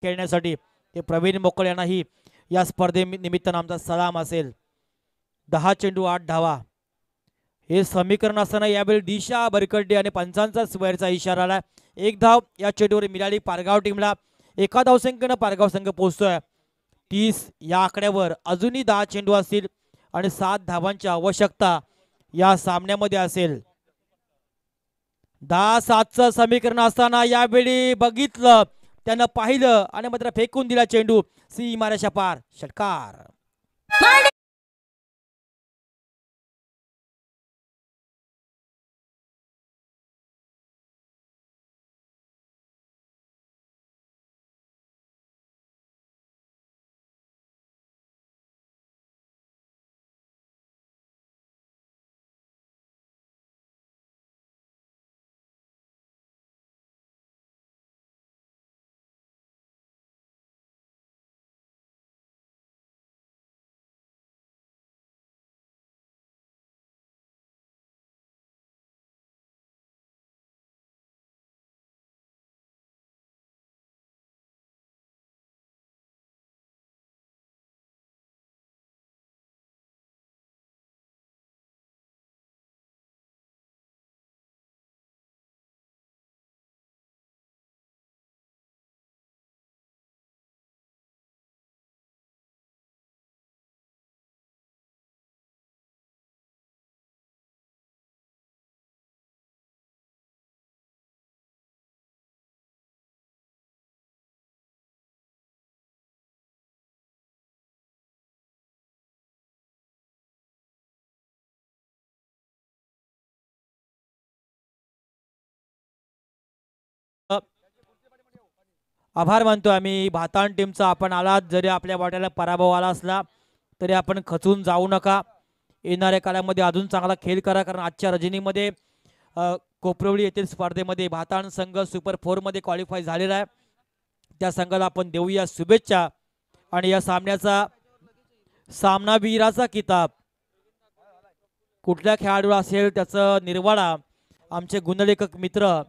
खेळण्यासाठी ते प्रवीण मोकळ यांनाही या स्पर्धे निमित्तानं आमचा सलाम असेल. 10 चेंडू 8 धावा हे समीकरण असताना यावेळी दिशा बरकड्डे आणि पंचांचा स्क्वेअरचा इशारा आला. 1 धाव या चेंडूवर मिळाली पारगाव टीमला. एका धावसंख्येनं पारगाव संघ पोहोचतोय 30 या आकड्यावर. अजूनही 10 चेंडू असतील आणि 7 धावांची आवश्यकता या सामन्यामध्ये असेल. 10-7चं समीकरण असताना यावेळी बघितलं, त्यानं पाहिलं आणि मात्र फेकून दिला चेंडू सीमारेषा पार. षटकार. आभार मानतो आम्ही भातान टीमचा. आपण आलात, जरी आपल्या वाट्याला पराभव आला असला तरी आपण खचून जाऊ नका. येणाऱ्या काळामध्ये अजून चांगला खेळ करा, कारण आजच्या रजनीमध्ये कोपरवली येथील स्पर्धेमध्ये भातान संघ सुपर 4 मध्ये क्वालिफाय झालेला आहे. त्या संघाला आपण देऊया शुभेच्छा आणि या सामन्याचा सामनावीराचा किताब कुठल्या खेळाडूला असेल त्याचं निर्वाळा आमचे गुणलेखक मित्र